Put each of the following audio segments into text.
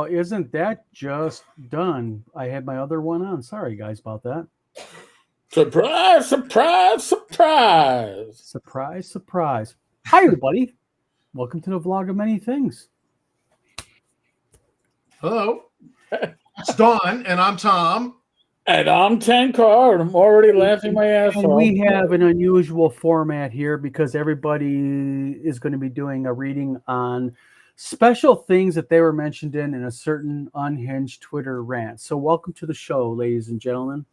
Well, isn't that just done? I had my other one on. Sorry, guys, about that. Surprise, surprise, surprise. Surprise, surprise. Hi, everybody. Welcome to the vlog of many things. Hello. It's Dawn, and I'm Tom. And I'm Tankar, and I'm already laughing my ass And off. we have an unusual format here because everybody is going to be doing a reading on special things that they were mentioned in a certain Unhinged Twitter rant. So welcome to the show, ladies and gentlemen.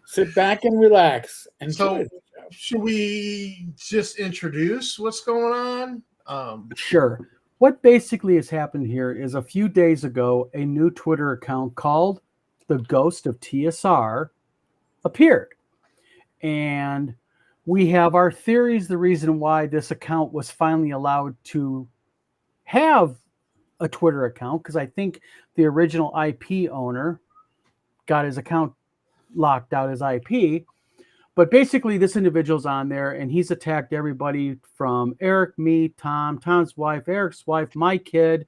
Sit back and relax. And So, should we just introduce what's going on? Sure. What basically has happened here is a few days ago, a new Twitter account called The Ghost of TSR appeared. And we have our theories, the reason why this account was finally allowed to have a Twitter account, because I think the original IP owner got his account locked out, his IP. But basically, this individual's on there, and he's attacked everybody from Eric, me, Tom, Tom's wife, Eric's wife, my kid,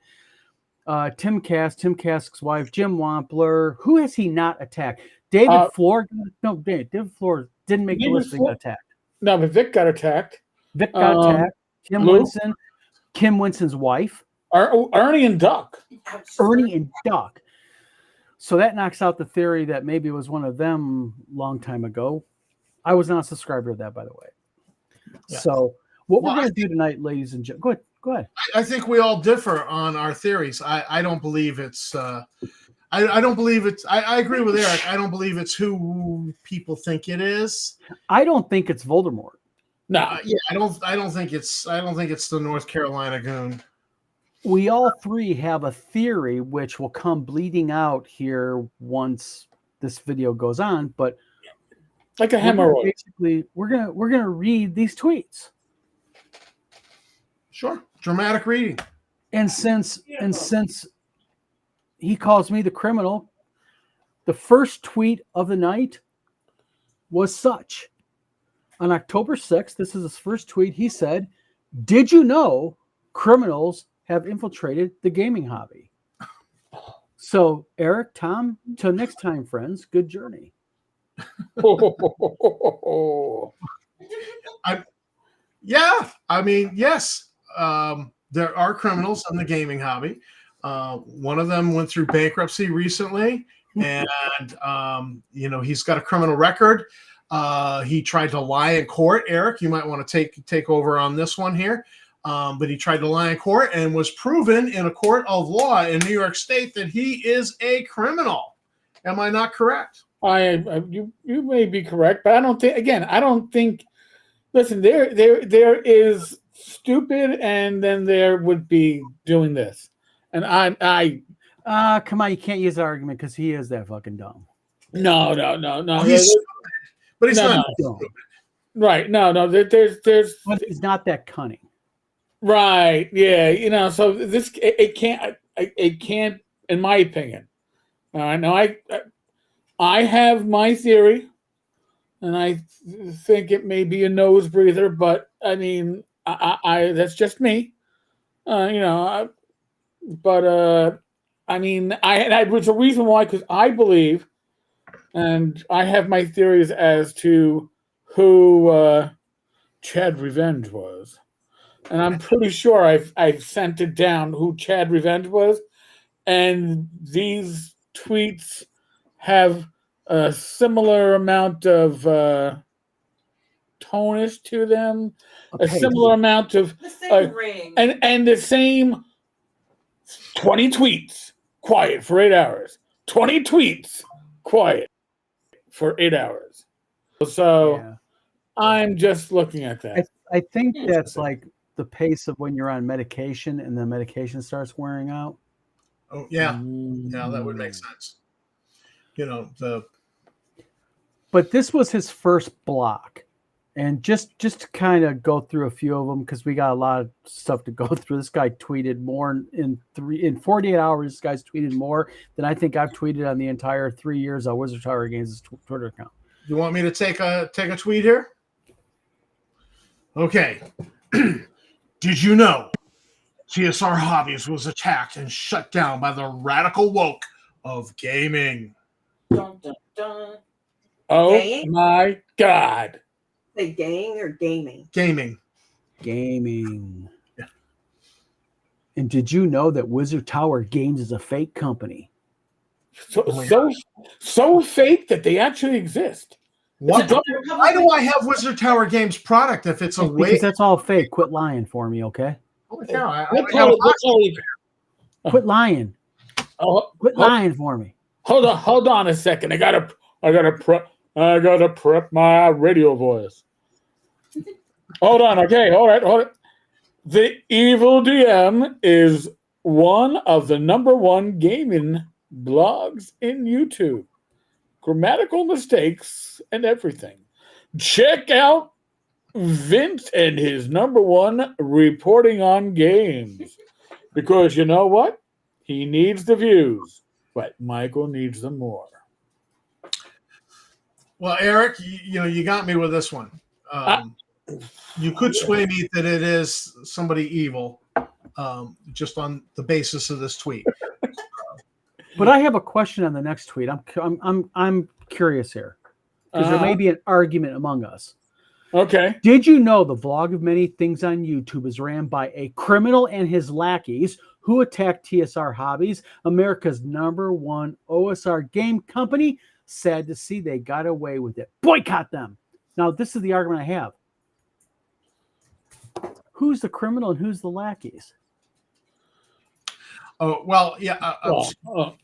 Tim Kask's wife, Jim Wampler. Who has he not attacked? David Floor? No, David Floor didn't make the list. He got attacked. No, but Vic got attacked. Vic got attacked. Kim Winston, Kim Winston's wife. Ernie and Duck. Ernie and Duck. So that knocks out the theory that maybe it was one of them long time ago. I was not a subscriber to that, by the way. Yeah. So what we're going to do tonight, ladies and gentlemen, go ahead. I think we all differ on our theories. I don't believe it's I don't believe it's I agree with Eric. I don't believe it's who people think it is. I don't think it's Voldemort. No. Yeah, I don't think it's the North Carolina goon. We all three have a theory which will come bleeding out here once this video goes on, but like a hemorrhoid. Basically, we're gonna read these tweets. Sure, dramatic reading. And since he calls me the criminal, the first tweet of the night was such. On October 6th, this is his first tweet. He said, "Did you know criminals have infiltrated the gaming hobby?" So, Eric, Tom, till next time, friends. Good journey. Yes. There are criminals in the gaming hobby. One of them went through bankruptcy recently, and he's got a criminal record. He tried to lie in court. Eric, you might want to take over on this one here. But he tried to lie in court and was proven in a court of law in New York State that he is a criminal. Am I not correct? You may be correct, but I don't think. Listen, there is stupid, and then there would be doing this, and come on, you can't use that argument because he is that fucking dumb. No. He's stupid, but he's not dumb. Right? No. There's. But he's not that cunning. Right? Yeah. So it can't, in my opinion. All right. Now I have my theory, and I think it may be a nose breather, but I mean, I that's just me. I mean, there's a reason why, because I believe, and I have my theories as to who Chad Revenge was, and I'm pretty sure I've sent it down who Chad Revenge was, and these tweets have a similar amount of tonus to them, a similar amount of and the same 20 tweets quiet for 8 hours, 20 tweets quiet for 8 hours. So yeah. I'm just looking at that. I think that's like the pace of when you're on medication and the medication starts wearing out. Oh yeah, yeah, that would make sense. But this was his first block, and just to kind of go through a few of them because we got a lot of stuff to go through. This guy tweeted more in 48 hours. This guy's tweeted more than I think I've tweeted on the entire 3 years of Wizard Tower Games' Twitter account. You want me to take a tweet here? Okay. Did you know TSR Hobbies was attacked and shut down by the radical woke of gaming. Dun, dun, dun. Oh Gang? my God. The gang or gaming? Gaming. Gaming. Yeah. And did you know that Wizard Tower Games is a fake company? So fake that they actually exist. What? Why do I have Wizard Tower Games product if it's a Because way? that's all fake. Quit lying for me, okay? Holy cow, I Let's have call it- Quit lying. Oh, Quit lying for me. hold on a second. I gotta prep my radio voice. Hold on. Okay, hold it. The Evil DM is one of the #1 gaming blogs in YouTube. Grammatical mistakes and everything. Check out Vince and his #1 reporting on games. Because you know what? He needs the views, but Michael needs them more. Well, Eric, you got me with this one. You could sway me that it is somebody evil, just on the basis of this tweet. But I have a question on the next tweet. I'm curious here because there may be an argument among us. Okay. Did you know the vlog of many things on YouTube is ran by a criminal and his lackeys who attacked TSR Hobbies, America's #1 OSR game company? Sad to see they got away with it. Boycott them. Now, this is the argument I have. Who's the criminal and who's the lackeys? Oh, well, yeah.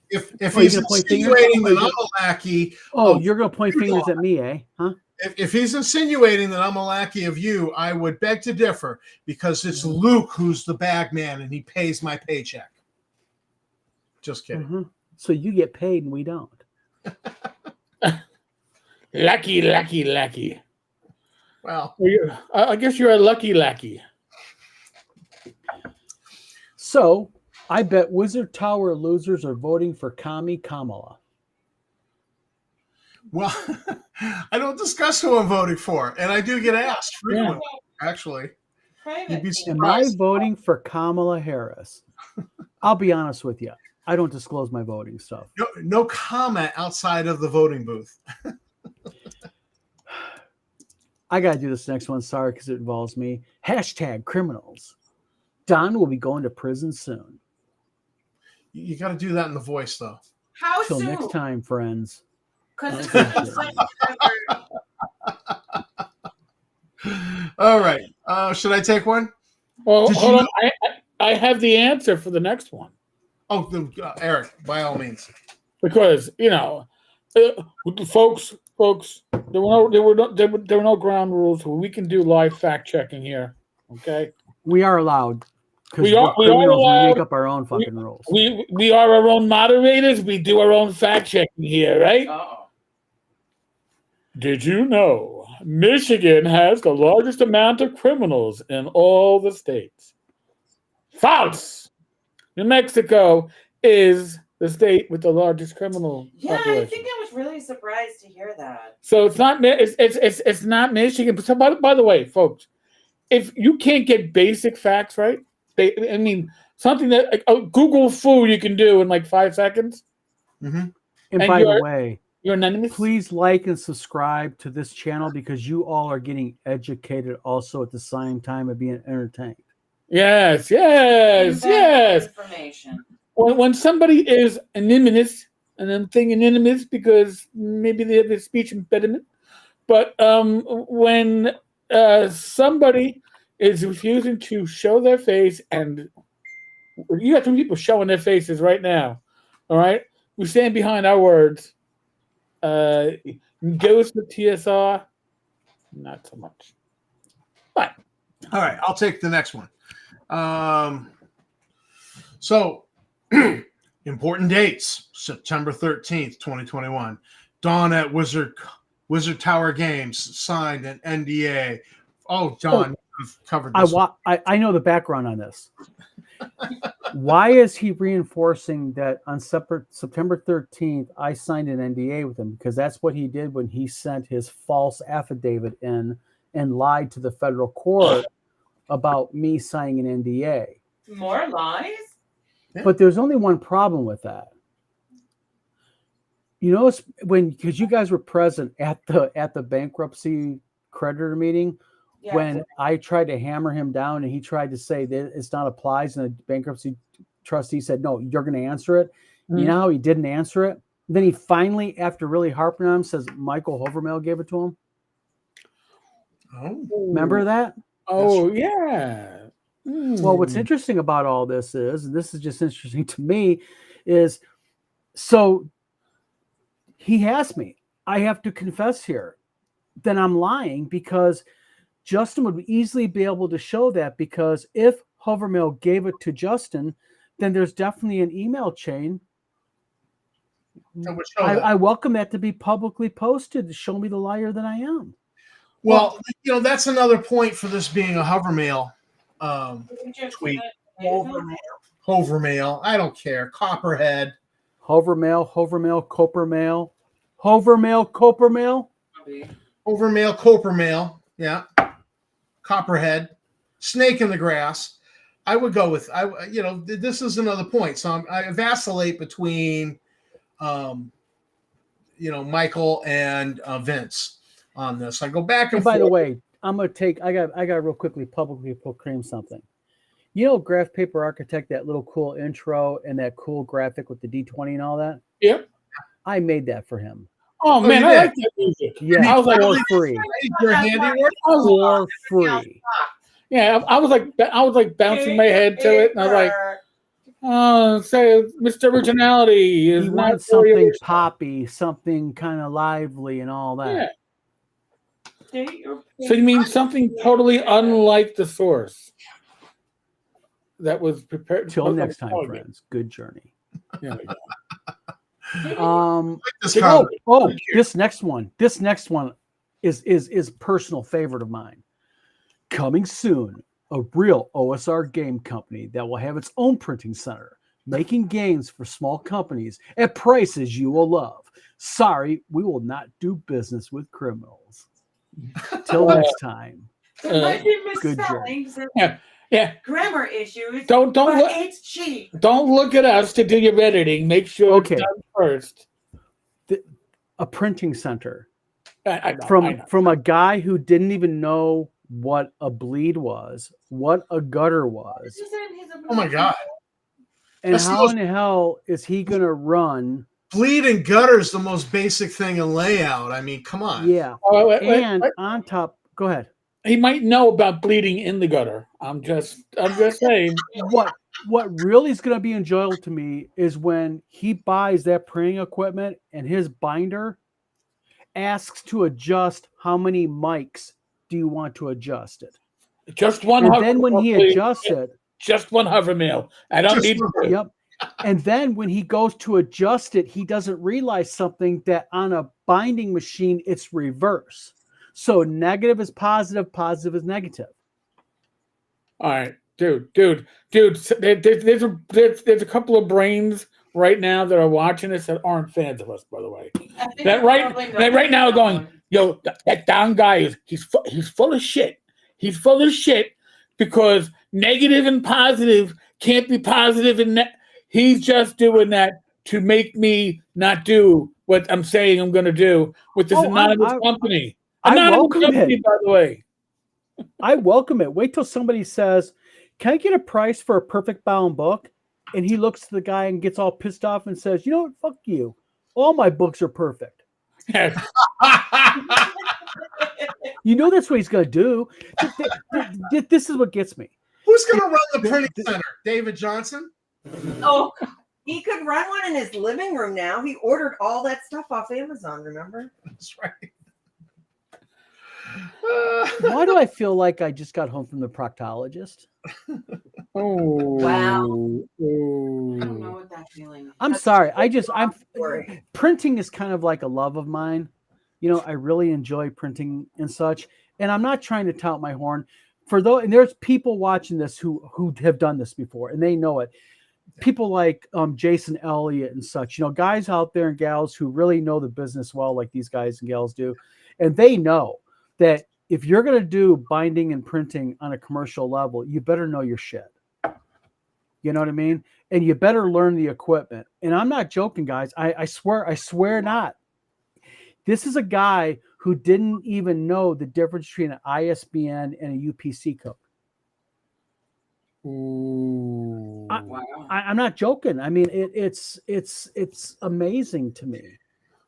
If you're he's gonna point insinuating fingers? that I'm a lackey, Oh, you're going to point fingers at me, eh? Huh? if he's insinuating that I'm a lackey of you, I would beg to differ because it's Luke who's the bag man and he pays my paycheck. Just kidding. Mm-hmm. So you get paid and we don't. Lucky. Well, I guess you're a lucky lackey. So I bet Wizard Tower losers are voting for Kami Kamala. well, I don't discuss who I'm voting for, and I do get asked frequently. Actually, you'd be Am I surprised. voting for Kamala Harris? I'll be honest with you. I don't disclose my voting stuff. No comment outside of the voting booth. I got to do this next one. Sorry, because it involves me. Hashtag criminals. Don will be going to prison soon. You got to do that in the voice, though. How Till soon? next time, friends. Because All right. Should I take one? Well, Did hold you on. I have the answer for the next one. Oh, Eric, by all means. Because, folks, there were no ground rules. We can do live fact checking here. Okay. We are allowed. Because We are criminals. We allowed. make up our own fucking rules. We are our own moderators. We do our own fact checking here, right? Did you know Michigan has the largest amount of criminals in all the states? False. New Mexico is the state with the largest criminal population. I think I was really surprised to hear that. So it's not it's not Michigan. So by the way, folks, if you can't get basic facts right, something that Google food you can do in like 5 seconds. Mm-hmm. And by the way, you're anonymous. Please like and subscribe to this channel because you all are getting educated also at the same time of being entertained. Yes. Information. When somebody is anonymous, and I'm thinking anonymous because maybe they have a speech impediment, but when somebody is refusing to show their face, and you got some people showing their faces right now, all right? We stand behind our words. Goes with TSR, not so much. But all right, I'll take the next one. So important dates: September 13th, 2021. Dawn at Wizard Tower Games signed an NDA. Oh, Don, you've covered this. I know the background on this. Why is he reinforcing that on September 13th, I signed an NDA with him? Because that's what he did when he sent his false affidavit in and lied to the federal court about me signing an NDA. More lies? But there's only one problem with that. You notice because you guys were present at the bankruptcy creditor meeting, Yeah. when I tried to hammer him down and he tried to say that it's not applies, and the bankruptcy trustee said, no, you're going to answer it. You know how he didn't answer it? Then he finally, after really harping on him, says Michael Hovermail gave it to him. Oh, Remember that? Oh, yeah. Well, what's interesting about all this is, and this is just interesting to me, is so he asked me, I have to confess here, then I'm lying, because Justin would easily be able to show that, because if Hovermail gave it to Justin, then there's definitely an email chain. that would show that. I welcome that to be publicly posted to show me the liar that I am. Well, that's another point for this being a Hovermail tweet. Hovermail. I don't care. Copperhead. Hovermail, Coppermail, Coppermail. Overmail, Coppermail. Yeah. Copperhead. Snake in the grass. I would go with this is another point. So I vacillate between Michael and Vince on this. I go back and by forth. the way, I got real quickly publicly proclaim something. You know, Graph Paper Architect, that little cool intro and that cool graphic with the D20 and all that? Yep. I made that for him. Oh, man, you I did? like that music. Yeah, I was like, for free. Your handiwork. For free. Yeah, I was like bouncing my head to it, and I was like, oh, say Mr. Originality is He not wanted very something original. poppy, something kind of lively and all that. Yeah. So you mean something totally unlike the source that was prepared? Till next time, friends. Good journey. Yeah. This next one is personal favorite of mine. Coming soon, a real OSR game company that will have its own printing center, making games for small companies at prices you will love. Sorry, we will not do business with criminals. Till next time. Good journey. Yeah. Grammar issues. Don't but look. it's cheap. Don't look at us to do your editing. Make sure it's done first. A printing center I know. from a guy who didn't even know what a bleed was, what a gutter was. Oh my God. And how in the hell is he going to run? Bleed and gutter is the most basic thing in layout. I mean, come on. Yeah. Wait. On top, go ahead. He might know about bleeding in the gutter. I'm just saying. What really is going to be enjoyable to me is when he buys that printing equipment and his binder asks to adjust how many mics do you want to adjust it. Just one. And then when he adjusts it, just one Hovermail. I don't need. Yep. And then when he goes to adjust it, he doesn't realize something, that on a binding machine, it's reverse. So negative is positive, positive is negative. All right, dude. There's a couple of brains right now that are watching this that aren't fans of us, by the way. That right now are going, yo, that down guy he's full of shit. He's full of shit because negative and positive can't be positive and he's just doing that to make me not do what I'm saying I'm going to do with this anonymous company. Anonymous company, by the way. I welcome it. Wait till somebody says, can I get a price for a perfect bound book? And he looks to the guy and gets all pissed off and says, you know what? Fuck you. All my books are perfect. You know that's what he's going to do. This is what gets me. Who's going to run the printing center? David Johnson? Oh, he could run one in his living room now. He ordered all that stuff off Amazon, remember? That's right. Why do I feel like I just got home from the proctologist? Oh, wow. Oh. I don't know what that feeling is. I'm sorry. Printing is kind of like a love of mine. You know, I really enjoy printing and such. And I'm not trying to tout my horn. And there's people watching this who have done this before and they know it. People like Jason Elliott and such, you know, guys out there and gals who really know the business well, like these guys and gals do. And they know that if you're going to do binding and printing on a commercial level, you better know your shit. You know what I mean? And you better learn the equipment. And I'm not joking, guys. I swear not. This is a guy who didn't even know the difference between an ISBN and a UPC code. Ooh. Wow. I'm not joking. I mean, it's amazing to me.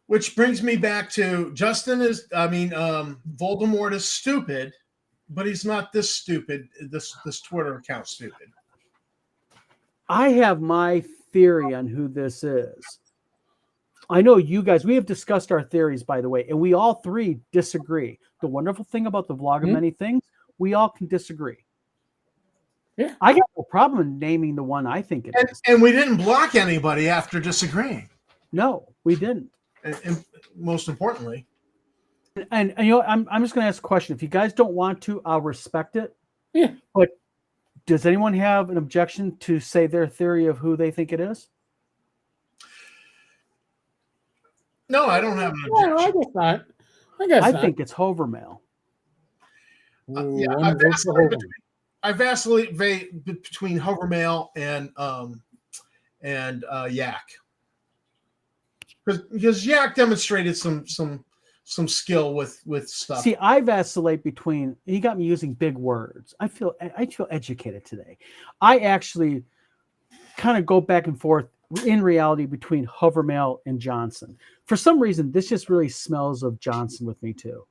Which brings me back to Justin Voldemort is stupid, but he's not this stupid. This Twitter account stupid. I have my theory on who this is. I know you guys, we have discussed our theories, by the way, and we all three disagree. The wonderful thing about the vlog of many things, we all can disagree. Yeah. I got no problem in naming the one I think it is. And we didn't block anybody after disagreeing. No, we didn't. And most importantly. And you know, I'm just going to ask a question. If you guys don't want to, I'll respect it. Yeah. But does anyone have an objection to say their theory of who they think it is? No, I don't have an Well, I objection. guess not. I guess I not. think it's Hovermail. Ooh, Yeah, one vote for Hogan. I vacillate between Hovermail and Yak, because Yak demonstrated some skill with stuff. See, I vacillate between. You got me using big words. I feel educated today. I actually kind of go back and forth in reality between Hovermail and Johnson. For some reason, this just really smells of Johnson with me too.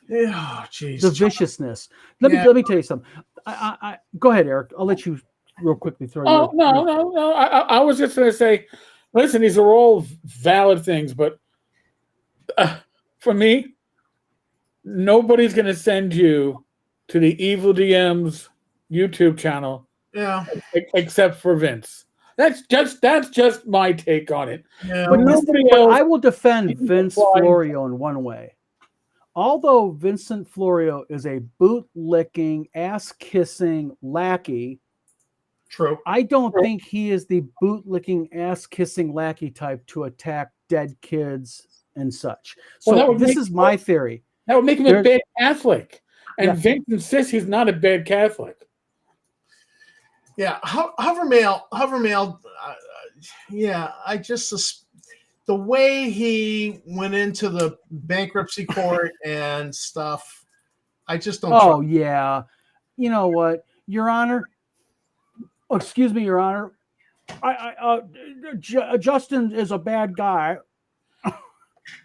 Oh, jeez. The viciousness. Let me tell you something. I go ahead, Eric. I'll let you real quickly throw. Oh, no. I was just going to say, listen, these are all valid things, but for me, nobody's going to send you to the Evil DM's YouTube channel, except for Vince. That's just my take on it. Yeah. But nobody else. I will defend Vince Florio in one way. Although Vincent Florio is a boot-licking, ass-kissing lackey, True. I don't think he is the boot-licking, ass-kissing lackey type to attack dead kids and such. So this is my theory. That would make him a bad Catholic. And Vince insists he's not a bad Catholic. Yeah, Hovermail. I just the way he went into the bankruptcy court and stuff, I just don't. Oh yeah, you know what, Your Honor? Oh, excuse me, Your Honor. Justin is a bad guy.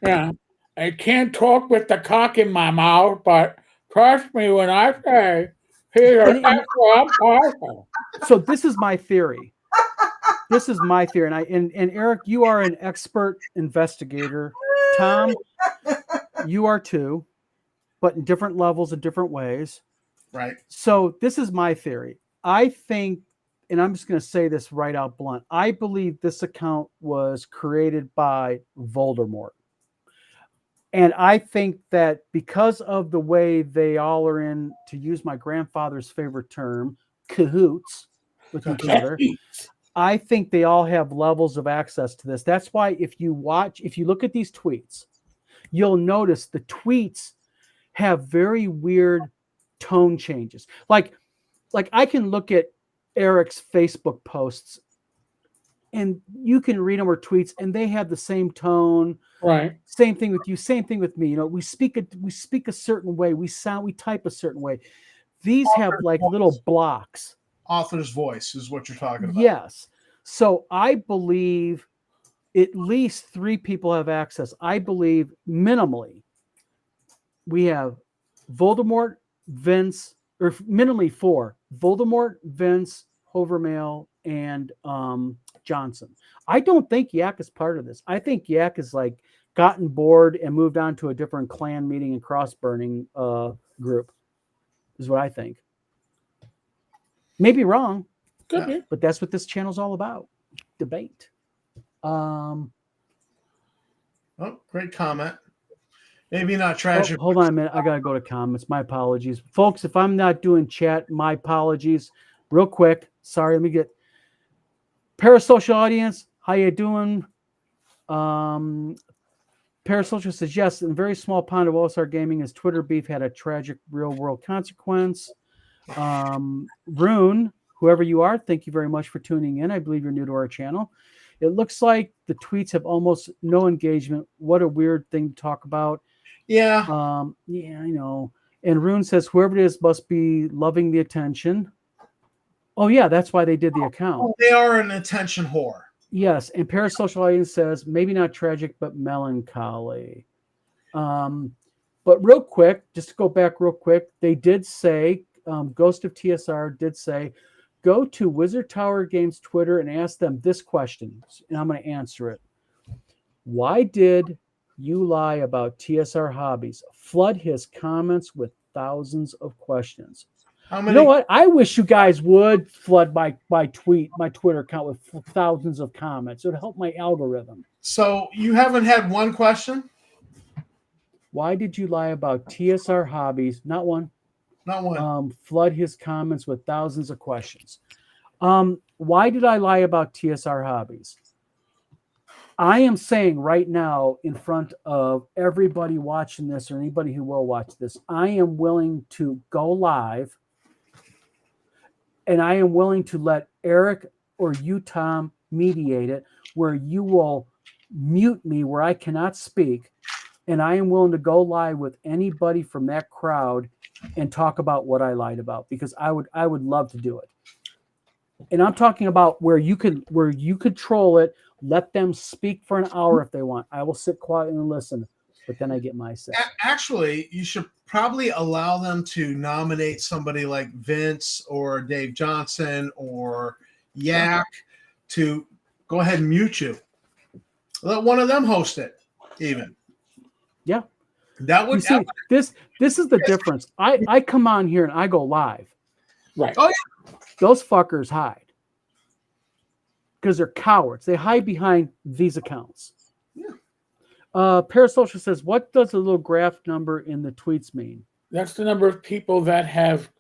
Yeah, I can't talk with the cock in my mouth, but trust me when I say he's an excellent person. So this is my theory. This is my theory, and Eric, you are an expert investigator. Tom, you are too, but in different levels, in different ways. Right. So this is my theory. I think, and I'm just going to say this right out blunt, I believe this account was created by Voldemort. And I think that because of the way they all are in, to use my grandfather's favorite term, cahoots with each other, I think they all have levels of access to this. That's why if you look at these tweets, you'll notice the tweets have very weird tone changes. Like I can look at Eric's Facebook posts and you can read them or tweets and they have the same tone. Right. Same thing with you, same thing with me. You know, we speak a certain way, we type a certain way. These have like little blocks. Author's voice is what you're talking about. Yes. So I believe at least 3 people have access. I believe minimally we have Voldemort, Vince, or minimally 4. Voldemort, Vince, Hovermail, and Johnson. I don't think Yak is part of this. I think Yak is like gotten bored and moved on to a different clan meeting and cross burning group, is what I think. Maybe wrong, Could be. but that's what this channel's all about. Debate. Oh, great comment. Maybe not tragic. Hold on a minute. I got to go to comments. My apologies. Folks, if I'm not doing chat, my apologies. Real quick. Sorry, let me get Parasocial audience. How you doing? Parasocial says, yes, in a very small pond of OSR Gaming, his Twitter beef had a tragic real-world consequence. Rune, whoever you are, thank you very much for tuning in. I believe you're new to our channel. It looks like the tweets have almost no engagement. What a weird thing to talk about. Yeah. Yeah, I know. And Rune says, whoever it is must be loving the attention. Oh, yeah, that's why they did the account. Oh, they are an attention whore. Yes, and Parasocial Audience says, maybe not tragic, but melancholy. But real quick, just to go back real quick, they did say, Ghost of TSR did say, go to Wizard Tower Games Twitter and ask them this question, and I'm going to answer it. Why did you lie about TSR hobbies? Flood his comments with thousands of questions. How You many? know what? I wish you guys would flood my Twitter account with thousands of comments. It would help my algorithm. So you haven't had one question? Why did you lie about TSR hobbies? Not one. Not one. Flood his comments with thousands of questions. Why did I lie about TSR hobbies? I am saying right now in front of everybody watching this or anybody who will watch this, I am willing to go live and I am willing to let Eric or you, Tom, mediate it where you will mute me where I cannot speak. And I am willing to go live with anybody from that crowd and talk about what I lied about because I would love to do it. And I'm talking about where you control it, let them speak for an hour if they want. I will sit quietly and listen, but then I get my say. Actually, you should probably allow them to nominate somebody like Vince or Dave Johnson or Yak to go ahead and mute you. Let one of them host it, even. Yeah. That would see, this is the difference. I come on here and I go live. Right. Oh, yeah. Those fuckers hide. Because they're cowards. They hide behind these accounts. Yeah. Parasocial says, what does the little graph number in the tweets mean? That's the number of people that have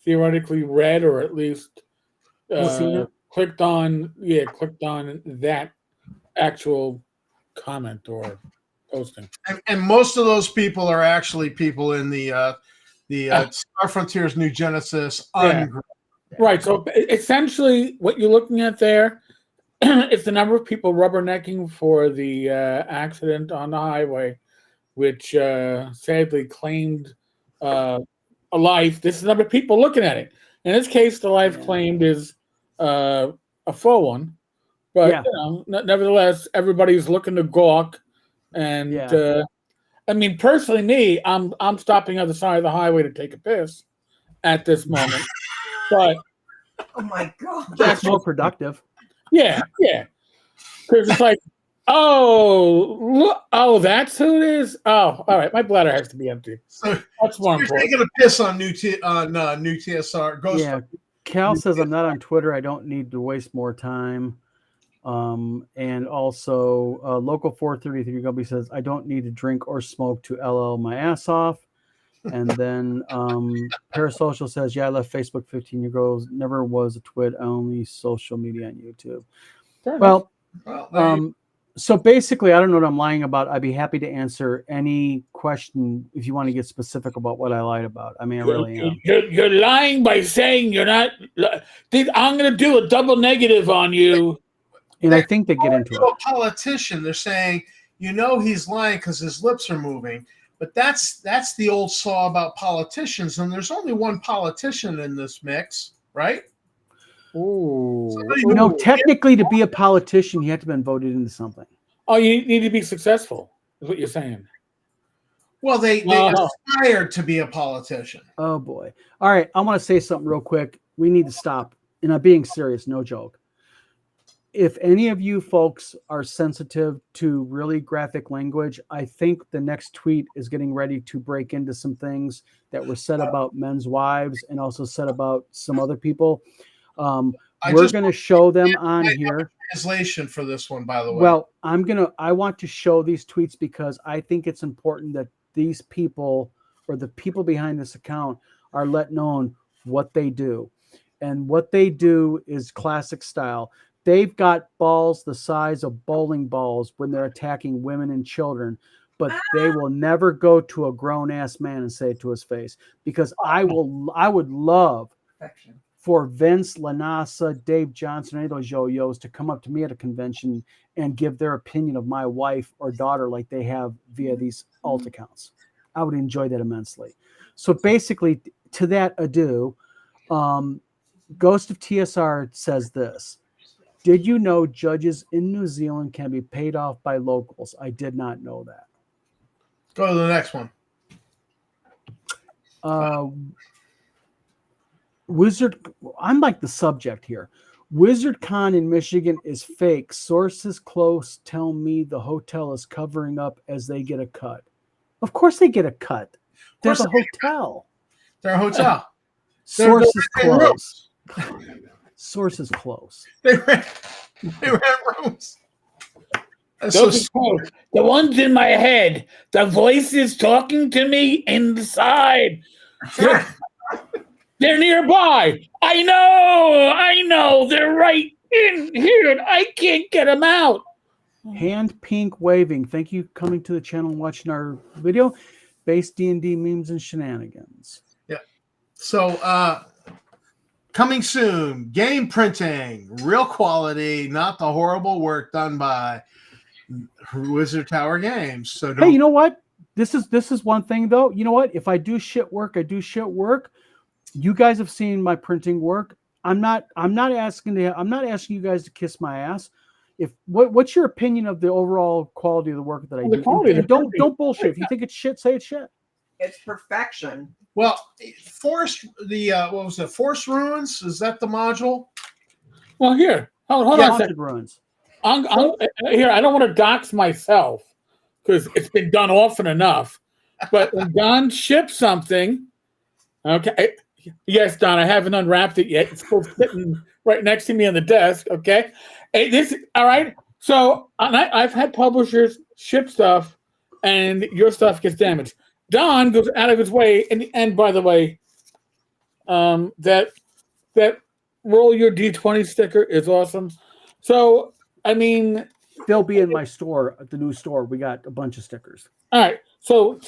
theoretically read or at least clicked on that actual comment or posting. And most of those people are actually people in the Star Frontiers New Genesis ungroup. Right. So essentially what you're looking at there is the number of people rubbernecking for the accident on the highway, which sadly claimed a life. This is the number of people looking at it. In this case, the life claimed is a full one. But nevertheless, everybody's looking to gawk. And I mean, personally, I'm stopping on the side of the highway to take a piss at this moment. But oh my god, that's more productive. Yeah. Because it's like, oh, that's who it is. Oh, all right, my bladder has to be empty. So that's more you're important. taking a piss on new TSR. Ghost. Cal says I'm not on Twitter. I don't need to waste more time. And also, Local 433 Gubby says I don't need to drink or smoke to LL my ass off. And then Parasocial says, I left Facebook 15 years ago. Never was a twit, only social media on YouTube. Well, so basically, I don't know what I'm lying about. I'd be happy to answer any question if you want to get specific about what I lied about. I mean, I really am. You're lying by saying you're not. I'm going to do a double negative on you. And I think they get into it. A politician, they're saying, he's lying because his lips are moving. But that's the old saw about politicians, and there's only one politician in this mix, right? Oh, technically, to be a politician, you have to have been voted into something. Oh, you need to be successful, is what you're saying. Well, they aspired to be a politician. Oh boy! All right, I want to say something real quick. We need to stop, and I'm being serious, no joke. If any of you folks are sensitive to really graphic language, I think the next tweet is getting ready to break into some things that were said about men's wives and also said about some other people. We're going to show them on here. Translation for this one, by the way. Well, I want to show these tweets because I think it's important that these people or the people behind this account are let known what they do. And what they do is classic style. They've got balls the size of bowling balls when they're attacking women and children, but they will never go to a grown-ass man and say it to his face because I would love for Vince, Lanasa, Dave Johnson, any of those yo-yos to come up to me at a convention and give their opinion of my wife or daughter like they have via these alt accounts. I would enjoy that immensely. So basically, to that ado, Ghost of TSR says this. Did you know judges in New Zealand can be paid off by locals? I did not know that. Go to the next one. I'm like the subject here. WizardCon in Michigan is fake. Sources close tell me the hotel is covering up as they get a cut. Of course they get a cut. They're the hotel. They're a hotel. Sources close. Sources close. They rent rooms. Those are the ones in my head. The voices talking to me inside. They're nearby. I know. They're right in here, and I can't get them out. Hand pink waving. Thank you coming to the channel and watching our video. Base D&D memes and shenanigans. Yeah. So, coming soon, game printing, real quality, not the horrible work done by Wizard Tower Games. So, hey, you know what? This is one thing though. You know what? If I do shit work, I do shit work. You guys have seen my printing work. I'm not asking you guys to kiss my ass. What's your opinion of the overall quality of the work that I do? And don't bullshit. If you think it's shit, say it's shit. It's perfection. Well, Forest Forest Ruins? Is that the module? Well, here, hold on a second. Ruins. Here, I don't want to dox myself because it's been done often enough. But when Don ships something, okay. Yes, Don, I haven't unwrapped it yet. It's still sitting right next to me on the desk. Okay, all right. So I've had publishers ship stuff, and your stuff gets damaged. Don goes out of his way, and by the way, that roll your D20 sticker is awesome. So I mean, they'll be in my store at the new store. We got a bunch of stickers. All right. So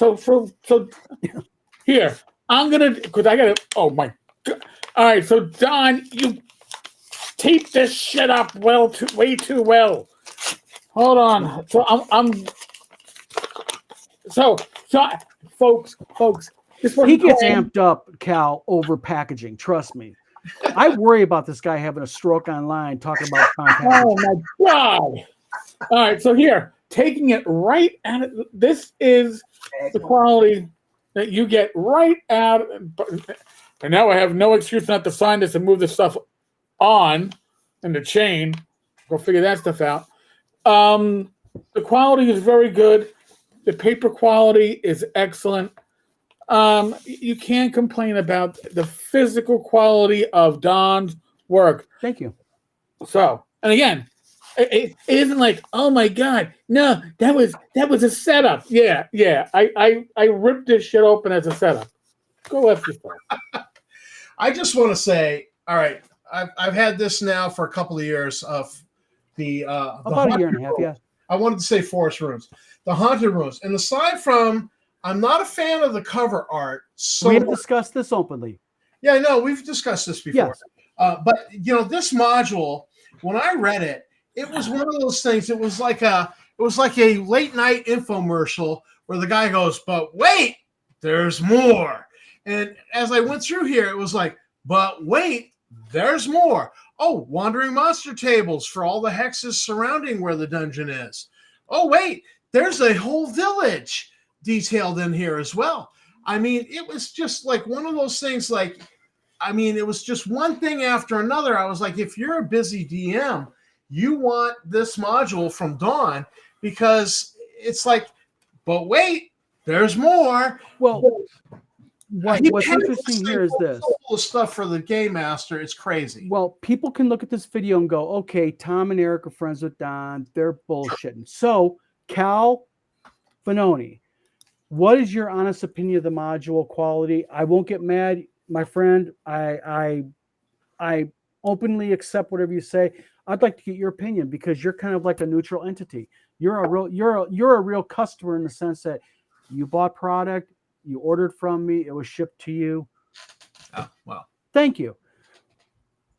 here. I'm gonna, because I gotta. Oh my God! All right, so Don, you taped this shit up way too well. Hold on. So folks, this one he gets amped up, Cal, over packaging. Trust me. I worry about this guy having a stroke online talking about packaging. Oh my God! All right, so here, taking it right out of this is the quality that you get right out, and now I have no excuse not to sign this and move this stuff on in the chain. Go figure that stuff out. The quality is very good. The paper quality is excellent. You can't complain about the physical quality of Don's work. Thank you. So, and again, it isn't like, oh my God, no, that was a setup. Yeah. I ripped this shit open as a setup. Go after yourself. I just want to say, all right, I've had this now for a couple of years of the about a year and a half, yeah. I wanted to say Forest Ruins, the Haunted Ruins, and aside from, I'm not a fan of the cover art. So we have discussed this openly. Yeah, I know we've discussed this before. Yes. But this module, when I read it, it was one of those things. It was like a late night infomercial where the guy goes, "But wait, there's more." And as I went through here, it was like, "But wait, there's more." Oh, wandering monster tables for all the hexes surrounding where the dungeon is. Oh, wait, there's a whole village detailed in here as well. I mean, it was just like one of those things. Like, I mean, it was just one thing after another. I was like, if you're a busy DM, you want this module from Dawn because it's like, but wait, there's more. Well, what's interesting here is this. The stuff for the game master, it's crazy. Well, people can look at this video and go, okay, Tom and Eric are friends with Don. They're bullshitting. So, Cal Finoni, what is your honest opinion of the module quality? I won't get mad, my friend. I openly accept whatever you say. I'd like to get your opinion because you're kind of like a neutral entity. You're a real customer in the sense that you bought product, you ordered from me, it was shipped to you. Oh, well. Thank you.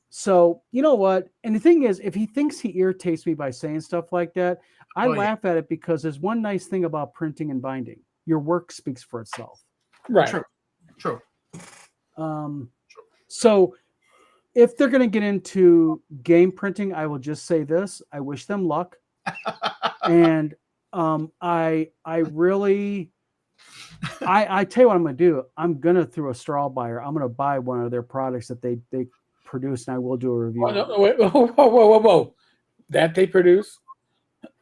So you know what? And the thing is, if he thinks he irritates me by saying stuff like that, I Oh, yeah. laugh at it because there's one nice thing about printing and binding. Your work speaks for itself. Right. True. So if they're going to get into game printing, I will just say this: I wish them luck. And I really, I tell you what I'm going to do. I'm going to, through a straw buyer, I'm going to buy one of their products that they produce, and I will do a review. Oh, no, wait, whoa. That they produce?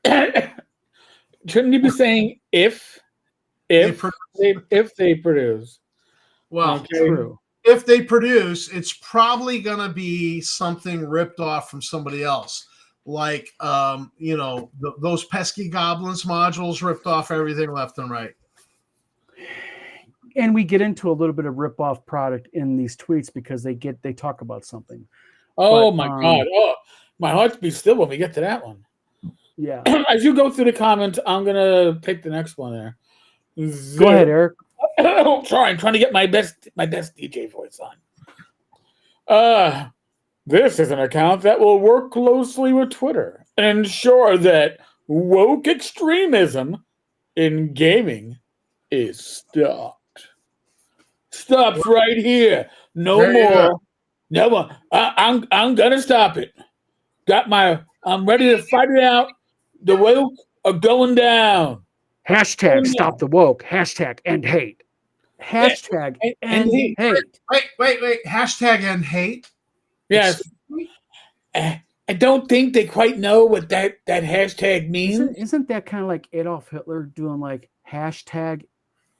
Shouldn't you be saying if they produce? Well, Okay. True. if they produce, it's probably going to be something ripped off from somebody else. Like, those pesky goblins modules ripped off everything left and right. And we get into a little bit of rip-off product in these tweets because they talk about something. Oh, But, my God. Oh, my heart be still when we get to that one. Yeah. As you go through the comments, I'm going to pick the next one there. Go ahead, Eric. Oh, sorry, I'm trying to get my best DJ voice on. This is an account that will work closely with Twitter and ensure that woke extremism in gaming is stopped. Stops right here. No There you more. No more. I'm gonna stop it. I'm ready to fight it out. The woke are going down. Hashtag stop the woke. Hashtag end hate. Hashtag end hate. Wait. Hashtag end hate. Yes. I don't think they quite know what that hashtag means. Isn't that kind of like Adolf Hitler doing like hashtag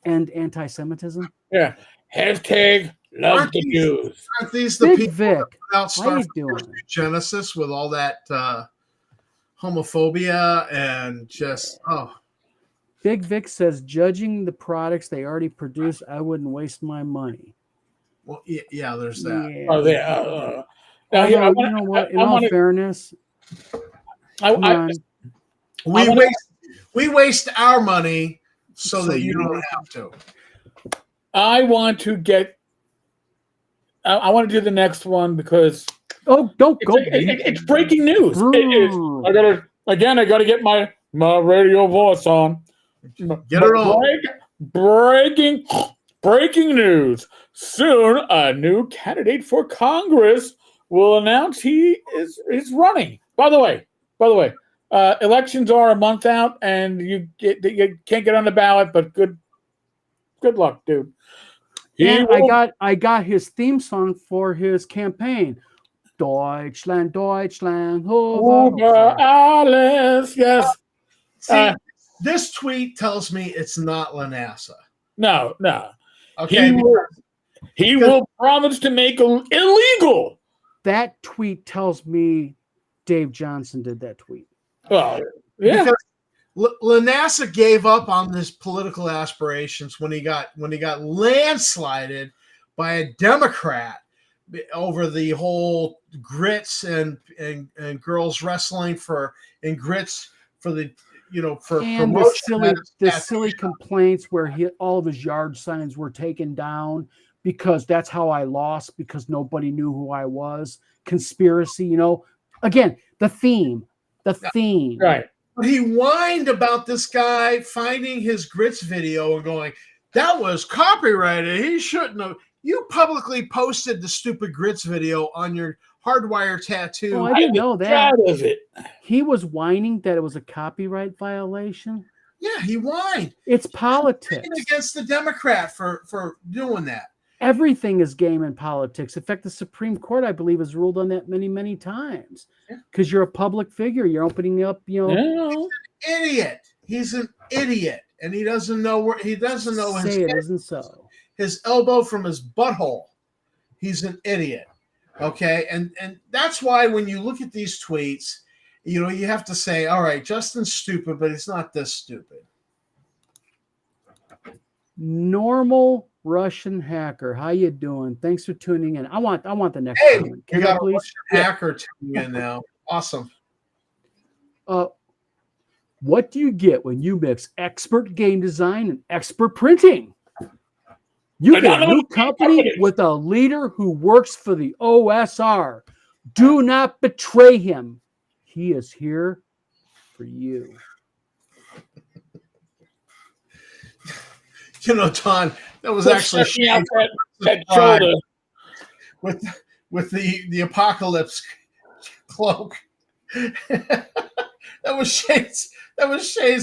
end anti-Semitism? Yeah. Hashtag love the Jews. Aren't these the Big people Vic, that how you doing? Genesis with all that homophobia and just Big Vic says, judging the products they already produce, I wouldn't waste my money. well, yeah, there's that. Yeah. Oh, yeah. Although, you know what? In all fairness, we waste our money so that you don't have to. I want to get. I want to do the next one because don't go. It's breaking news. It is. I gotta get my radio voice on. Get it on. Breaking news. Soon, a new candidate for Congress will announce he is running. By the way, elections are a month out, and you can't get on the ballot. But good luck, dude. I got his theme song for his campaign. Deutschland, Über alles. Yes. See, this tweet tells me it's not Lanassa. No. Okay. He will promise to make illegal. That tweet tells me Dave Johnson did that tweet. Oh, yeah. Because Lanassa gave up on his political aspirations when he got landslided by a Democrat over the whole grits and girls wrestling and grits for the for and promotion. the silly complaints where all of his yard signs were taken down because that's how I lost, because nobody knew who I was. Conspiracy, again, the theme. Right. But he whined about this guy finding his grits video and going, that was copyrighted. He shouldn't have. You publicly posted the stupid grits video on your Hardwire tattoo. Oh, I didn't know that. Proud of it. He was whining that it was a copyright violation. Yeah, he whined. It's politics. Against the Democrat for doing that. Everything is game in politics. In fact, the Supreme Court, I believe, has ruled on that many, many times. Because you're a public figure. You're opening up, Idiot. He's an idiot. And he doesn't know his elbow from his butthole. He's an idiot. Okay. And that's why when you look at these tweets, you have to say, all right, Justin's stupid, but he's not this stupid. Normal Russian hacker, how you doing? Thanks for tuning in. I want the next comment. Can you got a Russian hacker tuning in now. Awesome. What do you get when you mix expert game design and expert printing? You get a new company with a leader who works for the OSR. Do not betray him. He is here for you. You know, Don, that was Put actually me out Shane that shoulder. with the apocalypse cloak. that was shades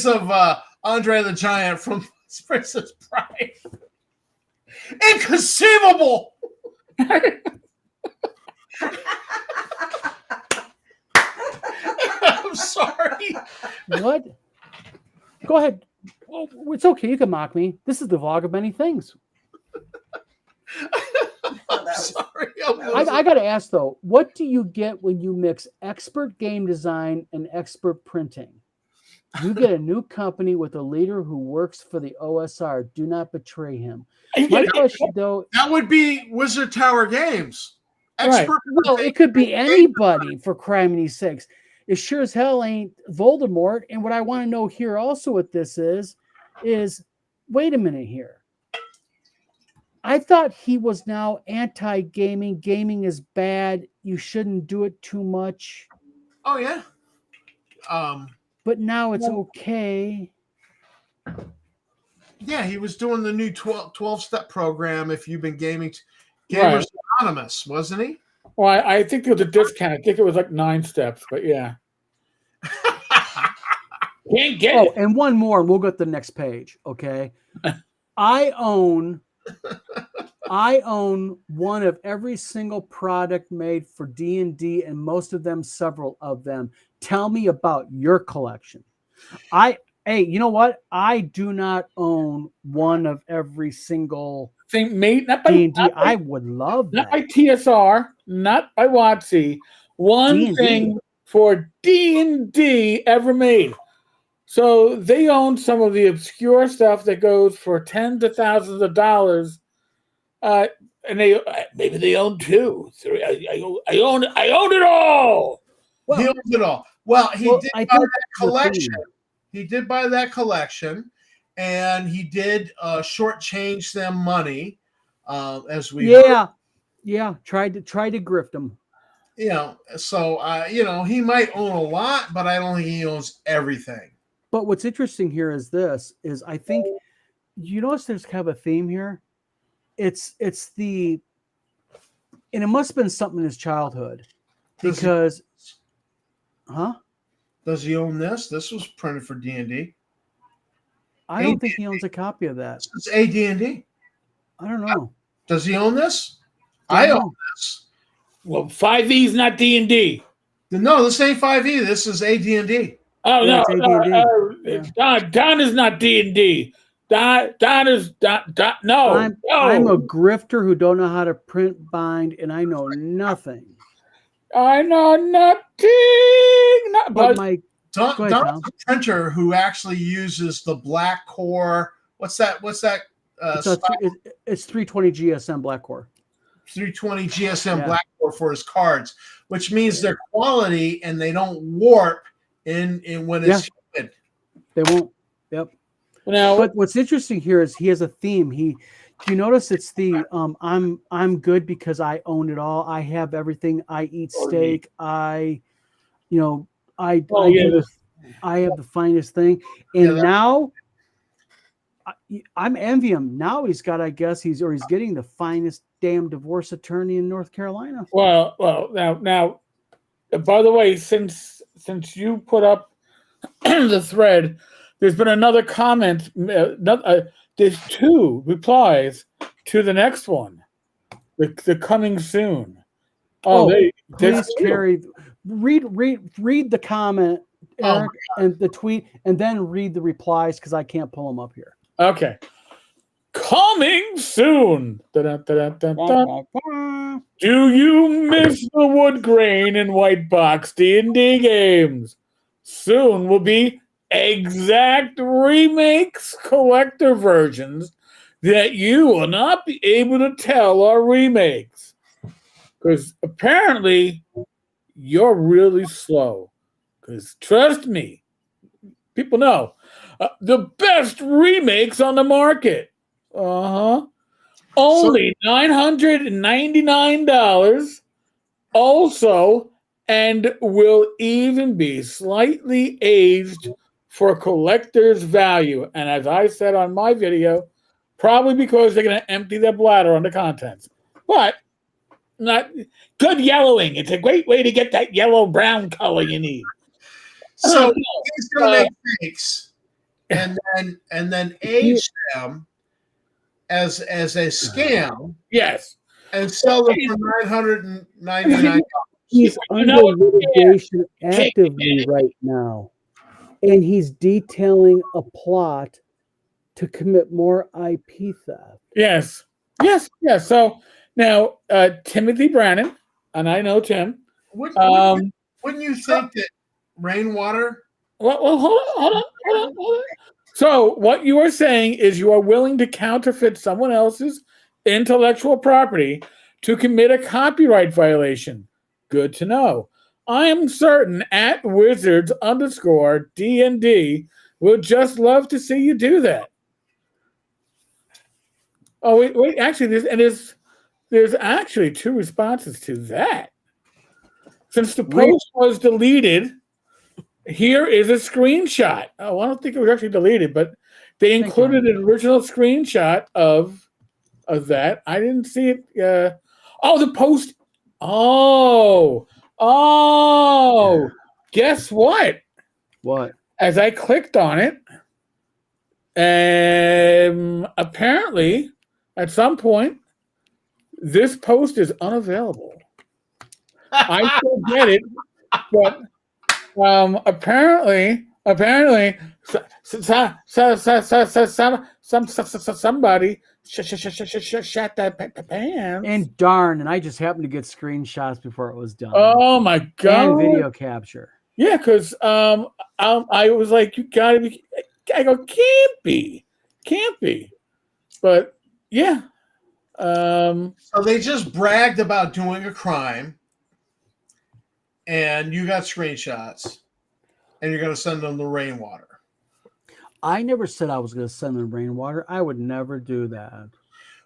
of Andre the Giant from Princess Bride. Inconceivable. I'm sorry. What? Go ahead. Well, it's okay. You can mock me. This is the vlog of many things. I'm sorry. I got to ask, though, what do you get when you mix expert game design and expert printing? You get a new company with a leader who works for the OSR. Do not betray him. My question, though, that would be Wizard Tower Games. Right. Well, it could be anybody, for criminy sakes. It sure as hell ain't Voldemort. And what I want to know here also with this is wait a minute here. I thought he was now anti-gaming. Gaming is bad. You shouldn't do it too much. Oh, yeah. But now it's okay. Yeah, he was doing the new 12-step program if you've been gaming. Gamers Anonymous, wasn't he? Well, I think it was a discount. I think it was like 9 steps, but yeah. Can't get it. And one more, and we'll go to the next page, okay? I own one of every single product made for D&D, and most of them, several of them. Tell me about your collection. Hey, you know what? I do not own one of every single thing made. Not by D&D. I would love that. Not by TSR, not by WotC. One D&D. thing for D&D ever made. So they own some of the obscure stuff that goes for tens of thousands of dollars. And maybe they own 2, 3. I own it all. Well, he owns it all. Well, he did buy that collection. He did buy that collection, and he did shortchange them money, as we heard. Tried to grift them. You know, so he might own a lot, but I don't think he owns everything. But what's interesting here is I think you notice there's kind of a theme here. It's the, and it must have been something in his childhood, because, Does he own this? This was printed for D&D. I don't think he owns a copy of that. It's AD&D. I don't know. Does he own this? I own this. Well, 5e is not D&D. No, this ain't 5e. This is AD&D. Oh, no. Don is not D&D. Don is no. I'm a grifter who don't know how to print, bind, and I know nothing. I know nothing. But my Don's a printer who actually uses the black core. What's that? It's 320 GSM black core. 320 GSM black core for his cards, which means they're quality and they don't warp in when it's humid. They won't. Yep. Now, but what's interesting here is he has a theme. Do you notice it's the I'm good because I own it all. I have everything. I eat steak. I have the finest thing. And now I'm envying him. Now he's got, I guess he's getting the finest damn divorce attorney in North Carolina. Well, now, by the way, since you put up the thread, there's been another comment. There's 2 replies to the next one. The coming soon. Please, Carrie, read the comment, Eric, and the tweet, and then read the replies because I can't pull them up here. Okay. Coming soon. Da-da-da-da-da-da. Do you miss the wood grain and white box D&D games? Soon will be exact remakes, collector versions that you will not be able to tell are remakes. Because apparently you're really slow. Because trust me, people know the best remakes on the market. Only $999 Also, and will even be slightly aged for collector's value. And as I said on my video, probably because they're going to empty their bladder on the contents. But not good yellowing. It's a great way to get that yellow-brown color you need. So he's going to make fakes and then age them as a scam. Yes. And sell them for $999. He's under litigation actively right now, and he's detailing a plot to commit more IP theft. Yes. So now, Timothy Brannon, and I know Tim. Wouldn't you think that rainwater? Well, hold on. So what you are saying is you are willing to counterfeit someone else's intellectual property to commit a copyright violation. Good to know. I am certain at Wizards_D&D would just love to see you do that. Oh, wait. Actually, there's actually 2 responses to that. Since the post was deleted, here is a screenshot. Oh, I don't think it was actually deleted, but they included an original screenshot of that. I didn't see it. The post. Oh, guess what? What? As I clicked on it, apparently, at some point, this post is unavailable. I still get it, but apparently, somebody shut that pants. And darn, and I just happened to get screenshots before it was done. Oh my god! And video capture. Yeah, because I was like, you gotta be. I go, can't be, but yeah. So they just bragged about doing a crime, and you got screenshots, and you're going to send them the rainwater. I never said I was going to send them rainwater. I would never do that.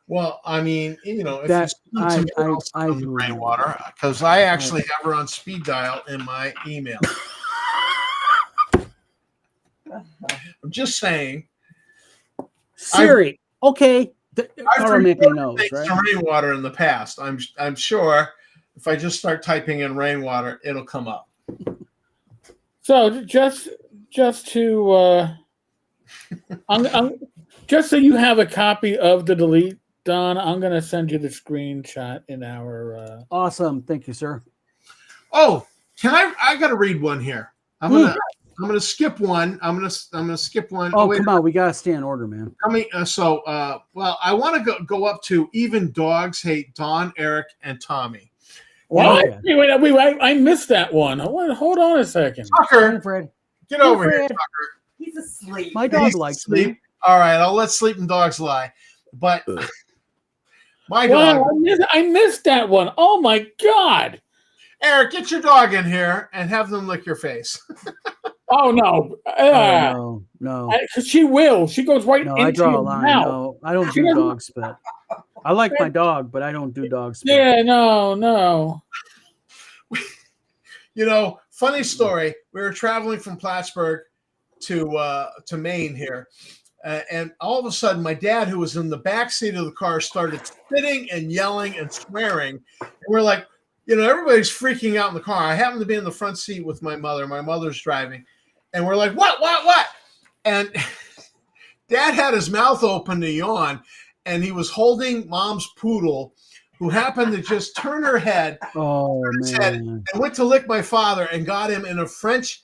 Well, I mean, if that, you send them rainwater, because I actually have her on speed dial in my email. I'm just saying. Siri, okay. I've making notes, right? Rainwater in the past. I'm sure if I just start typing in rainwater, it'll come up. So just to just so you have a copy of the delete, Don, I'm gonna send you the screenshot in our. Awesome, thank you, sir. Oh, can I got to read one here. I'm gonna skip one. I'm gonna skip one. Oh, come on, we gotta stay in order, man. Well, I want to go up to even dogs hate Don, Eric, and Tommy. What? Wait, I missed that one. Hold on a second. Tucker, Fred. Get over here, Tucker. He's asleep. My dog likes sleep. me. All right, I'll let sleeping dogs lie. But my dog. I missed that one. Oh my god. Eric, get your dog in here and have them lick your face. Oh no! No. She will. She goes right into I draw your a line. mouth. No, I don't do dog spit. I like my dog, but I don't do dog spit. Yeah, no. Funny story. We were traveling from Plattsburgh to Maine here, and all of a sudden, my dad, who was in the back seat of the car, started spitting and yelling and swearing. And we're like, everybody's freaking out in the car. I happen to be in the front seat with my mother. My mother's driving. And we're like, what? And Dad had his mouth open to yawn, and he was holding Mom's poodle, who happened to just turn her head, and went to lick my father and got him in a French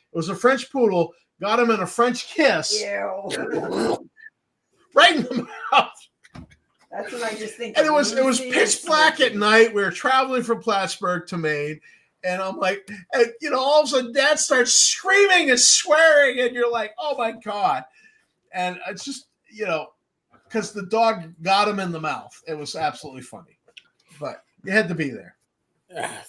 poodle, got him in a French kiss. Ew. Right in the mouth. That's what I just think. And it was pitch black at night. We were traveling from Plattsburgh to Maine. And I'm like, all of a sudden Dad starts screaming and swearing. And you're like, oh my God. And it's just, because the dog got him in the mouth. It was absolutely funny. But you had to be there.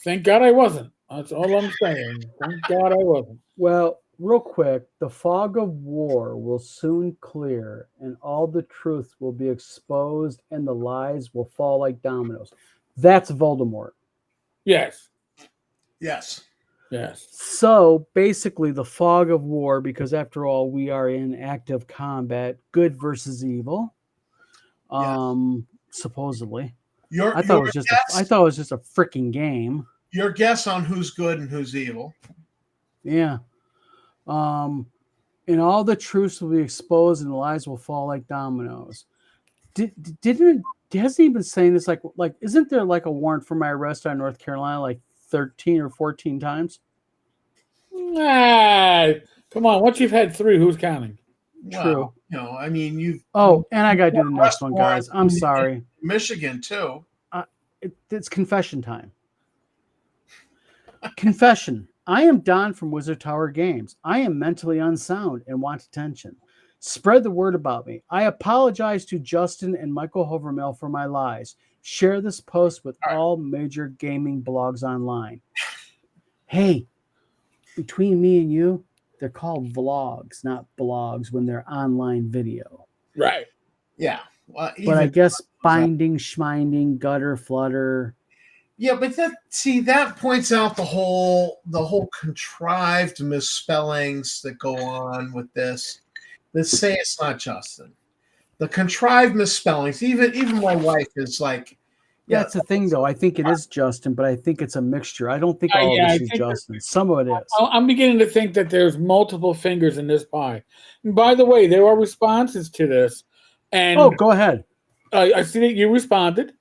Thank God I wasn't. That's all I'm saying. Thank God I wasn't. Well, real quick, the fog of war will soon clear, and all the truth will be exposed, and the lies will fall like dominoes. That's Voldemort. Yes. Yes. Yes. So basically, the fog of war, because after all, we are in active combat, good versus evil. Supposedly, Your I thought it was just a freaking game. your guess on who's good and who's evil. Yeah. And all the truths will be exposed, and the lies will fall like dominoes. Hasn't he been saying this like isn't there like a warrant for my arrest on North Carolina like 13 or 14 times? Ah, come on. Once you've had 3, who's counting? True. Well, I mean, you've Oh, and I got to do the next arrest one, warrants guys. I'm in sorry. Michigan too. It's confession time. Confession. I am Don from Wizard Tower Games. I am mentally unsound and want attention. Spread the word about me. I apologize to Justin and Michael Hovermill for my lies. Share this post with all major gaming blogs online. Hey, between me and you, they're called vlogs, not blogs when they're online video. Right. Yeah. Well, But I guess binding, schminding, gutter, flutter. Yeah, but that points out the whole contrived misspellings that go on with this. Let's say it's not Justin. The contrived misspellings. Even my wife is like, yeah, that's the thing, though. I think it is Justin, but I think it's a mixture. I don't think all of this is Justin. Some of it is. I'm beginning to think that there's multiple fingers in this pie. And by the way, there are responses to this. And go ahead. I see that you responded.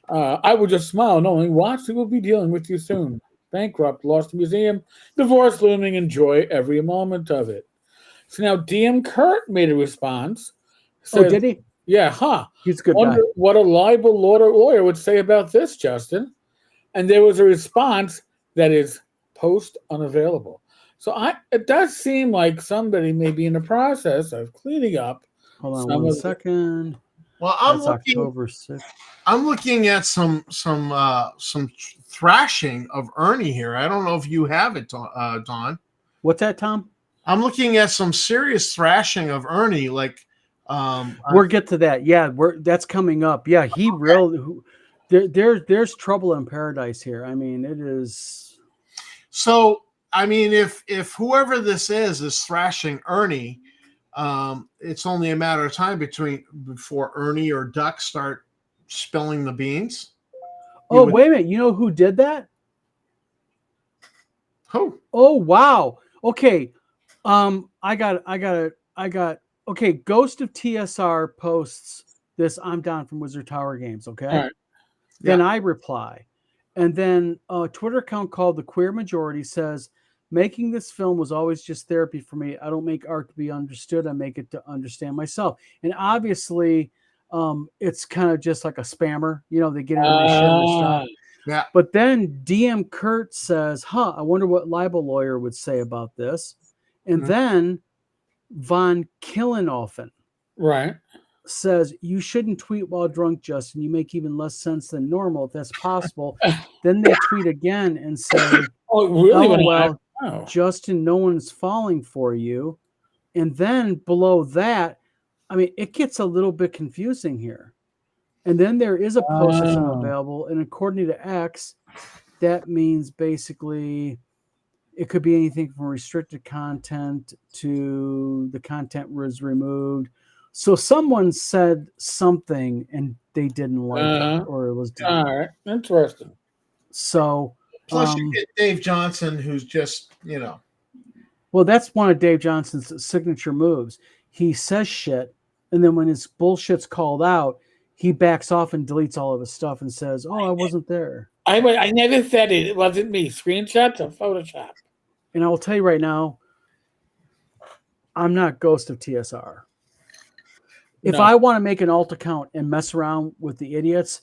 I would just smile knowing watch, we will be dealing with you soon. Bankrupt, lost museum, divorce looming, enjoy every moment of it. So now DM Kurt made a response. Said, did he? Yeah, huh. He's a good Wonder guy. what a libel lawyer would say about this, Justin. And there was a response that is post unavailable. So it does seem like somebody may be in the process of cleaning up. Hold on 1 second. Well, That's October 6th. I'm looking at some thrashing of Ernie here. I don't know if you have it, Don. What's that, Tom? I'm looking at some serious thrashing of Ernie. Like, we'll get to that. Yeah, that's coming up. Yeah, he really. There's trouble in paradise here. I mean, it is. So, I mean, if whoever this is thrashing Ernie, it's only a matter of time before Ernie or Duck start spilling the beans. Oh, wait a minute. You know who did that? Who? Oh, wow. Okay. I got okay. Ghost of TSR posts this. I'm Don from Wizard Tower Games. Okay. Right. Then I reply. And then a Twitter account called The Queer Majority says, making this film was always just therapy for me. I don't make art to be understood. I make it to understand myself. And obviously, it's kind of just like a spammer. You know, they get in and they share their stuff. Yeah. But then DM Kurt says, I wonder what libel lawyer would say about this. And then Von Killenoffen says, you shouldn't tweet while drunk, Justin. You make even less sense than normal if that's possible. Then they tweet again and say, Justin, no one's falling for you. And then below that, I mean, it gets a little bit confusing here. And then there is a post that's unavailable. And according to X, that means basically it could be anything from restricted content to the content was removed. So someone said something and they didn't like it, or it was done. All right, interesting. So plus you get Dave Johnson, who's just, well, that's one of Dave Johnson's signature moves. He says shit, and then when his bullshit's called out, he backs off and deletes all of his stuff and says, "Oh, I wasn't there. I never said it. It wasn't me. Screenshots or Photoshop." And I will tell you right now, I'm not Ghost of TSR. If I want to make an alt account and mess around with the idiots,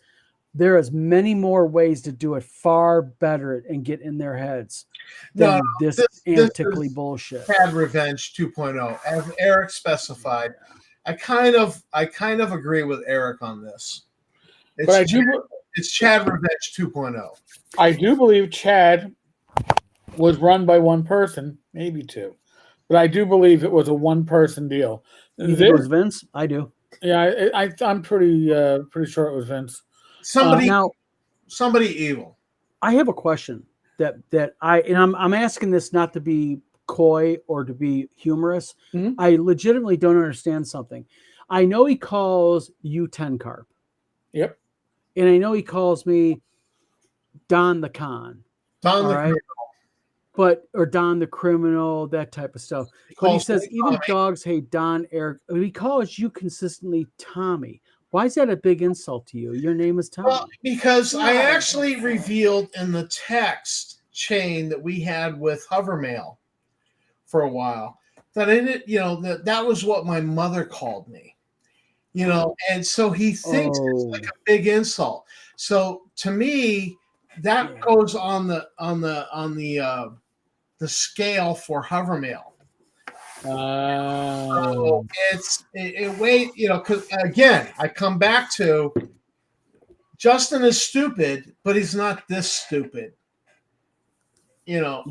there is many more ways to do it far better and get in their heads than this antically bullshit. Chad Revenge 2.0, as Eric specified. I kind of agree with Eric on this. It's Chad Revenge 2.0. I do believe Chad was run by one person, maybe two, but I do believe it was a one-person deal. You think it was Vince? I do. Yeah, I'm pretty sure it was Vince. Somebody evil. I have a question. that I'm asking this not to be coy or to be humorous. Mhm. I legitimately don't understand something. I know he calls you 10 carp, Yep. and I know he calls me Don the Con. Don All the right. Or Don the criminal, that type of stuff. But he calls says me even Tommy. dogs hate Don Eric. He calls you consistently Tommy. Why is that a big insult to you? Your name is Tommy. Well, because I Yeah. actually revealed in the text chain that we had with Hovermail for a while that I didn't, that was what my mother called me, and so he thinks it's like a big insult. So to me, that Yeah. goes on the scale for Hovermail. So it wait, because again, I come back to Justin is stupid, but he's not this stupid.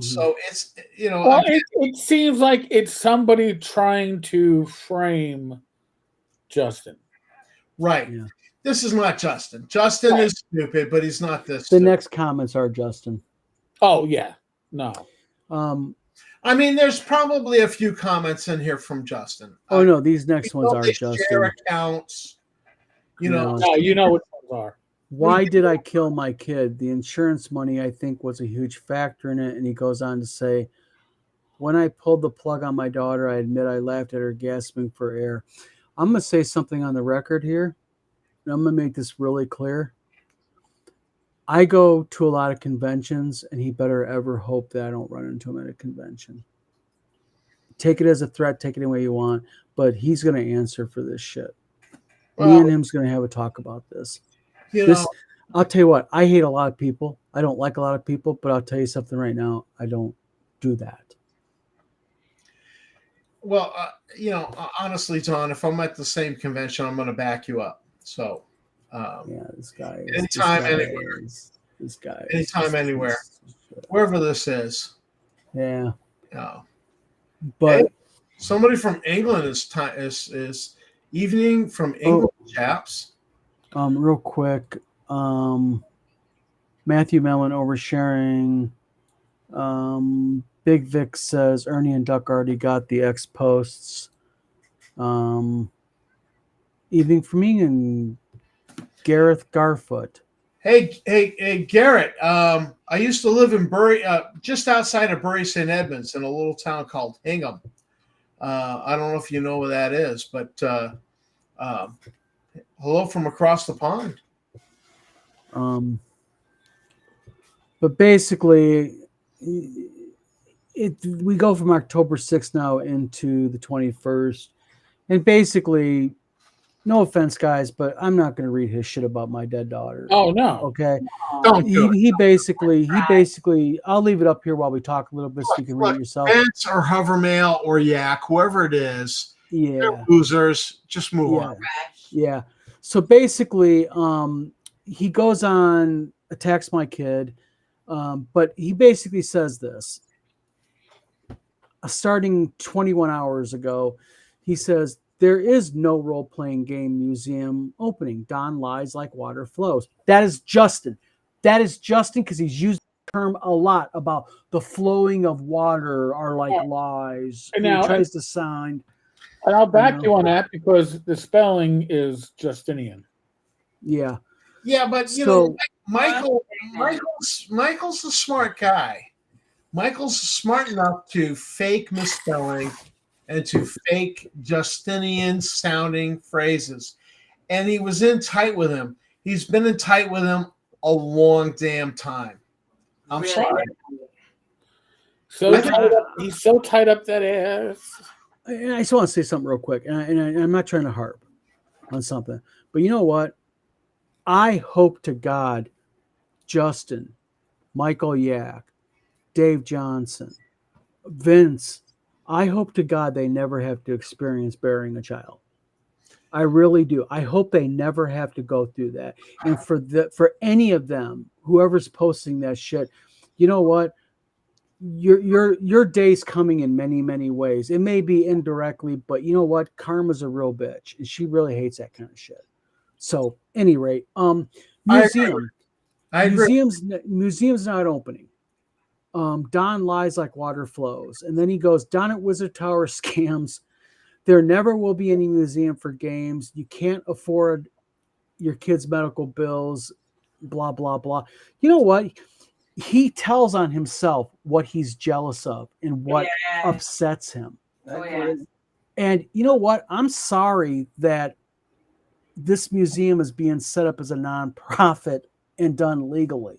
So it's Well, again, it seems like it's somebody trying to frame Justin. right. Yeah. This is not Justin. Justin Right. is stupid, but he's not this The stupid. next comments are Justin. Oh yeah, no. I mean, there's probably a few comments in here from Justin. Oh no, these next We ones know are they Justin. share accounts. No. No, you know which ones are. Why did I kill my kid? The insurance money, I think, was a huge factor in it. And he goes on to say, when I pulled the plug on my daughter, I admit I laughed at her gasping for air. I'm going to say something on the record here. And I'm going to make this really clear. I go to a lot of conventions, and he better ever hope that I don't run into him at a convention. Take it as a threat, take it any way you want, but he's going to answer for this shit. Me Well, and him's going to have a talk about this. you This, know, I'll tell you what, I hate a lot of people. I don't like a lot of people, but I'll tell you something right now. I don't do that. well, honestly, John, if I'm at the same convention, I'm going to back you up. So, Yeah, this guy is. Anytime, This guy is. anytime, anywhere, wherever this is. Yeah, Uh, but hey, somebody from England is evening from England, chaps. real quick, Matthew Mellon oversharing. Big Vic says Ernie and Duck already got the X posts. Evening from England, Gareth Garfoot. Hey, Garrett. I used to live in Bury, just outside of Bury St. Edmunds, in a little town called Hingham. I don't know if you know where that is, but hello from across the pond. But basically, we go from October 6th now into the 21st, and basically, no offense, guys, but I'm not going to read his shit about my dead daughter. Oh no. Okay. Don't do it. He basically, I'll leave it up here while we talk a little bit so you can read it yourself. Vince or Hovermail or Yak, whoever it is, Yeah. they're losers. Just move Yeah. on. Yeah. So basically, he goes on, attacks my kid, but he basically says this. Starting 21 hours ago, he says, there is no role-playing game museum opening. Don lies like water flows. That is Justin. That is Justin because he's used the term a lot about the flowing of water are like lies. And He now- tries to sound. And I'll back you on that because the spelling is Justinian. Yeah. Yeah, but Michael's a smart guy. Michael's smart enough to fake misspelling and to fake Justinian sounding phrases. And he was in tight with him. He's been in tight with him a long damn time. I'm Really? sorry. He's so tied up that ass. I just want to say something real quick, and I'm not trying to harp on something, but you know what? I hope to God, Justin, Michael Yak, Dave Johnson, Vince, I hope to God they never have to experience burying a child. I really do. I hope they never have to go through that. And for any of them, whoever's posting that shit, you know what? Your day's coming in many, many ways. It may be indirectly, but you know what? Karma's a real bitch, and she really hates that kind of shit. So, any rate, I agree. museums not opening. Don lies like water flows. And then he goes, Don at Wizard Tower scams. There never will be any museum for games. You can't afford your kids' medical bills, blah, blah, blah. You know what? He tells on himself what he's jealous of and what upsets him. Oh, yeah. And you know what? I'm sorry that this museum is being set up as a nonprofit and done legally.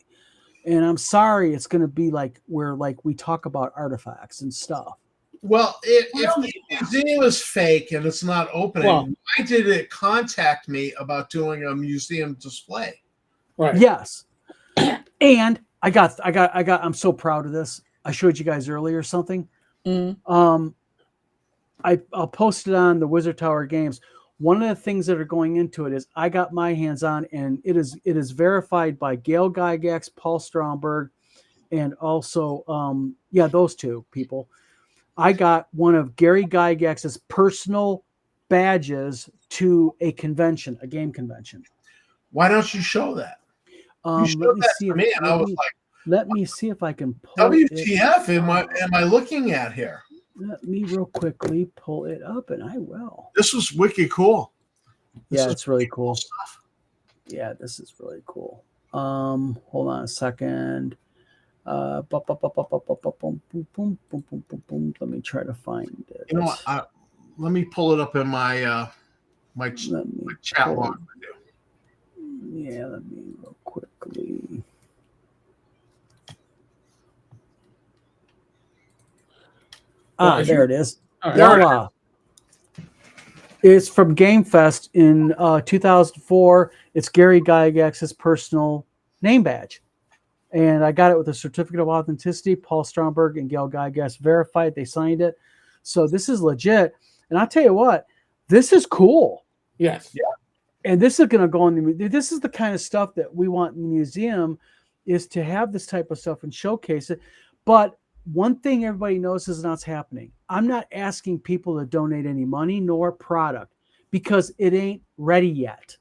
And I'm sorry it's going to be like where like we talk about artifacts and stuff. Well, if the museum is fake and it's not opening, why did it contact me about doing a museum display? Right. Yes. And I'm so proud of this. I showed you guys earlier something. I'll post it on the Wizard Tower Games. One of the things that are going into it is I got my hands on, and it is verified by Gail Gygax, Paul Stromberg, and also those two people. I got one of Gary Gygax's personal badges to a convention, a game convention. Why don't you show that? Let me see if I can pull WTF am I looking at here? Let me real quickly pull it up, and I will. This was wicked cool. It's really cool stuff. Yeah, this is really cool. Hold on a second. Let me try to find it. You know what? Let me pull it up in my my chat log. Yeah, let me real quickly. There it is. Voila. It's from Game Fest in 2004. It's Gary Gygax's personal name badge. And I got it with a certificate of authenticity. Paul Stromberg and Gail Gygax verified. They signed it. So this is legit. And I'll tell you what, this is cool. Yes. Yeah. And this is going to go in this is the kind of stuff that we want in the museum, is to have this type of stuff and showcase it. But one thing everybody knows is not happening. I'm not asking people to donate any money nor product because it ain't ready yet.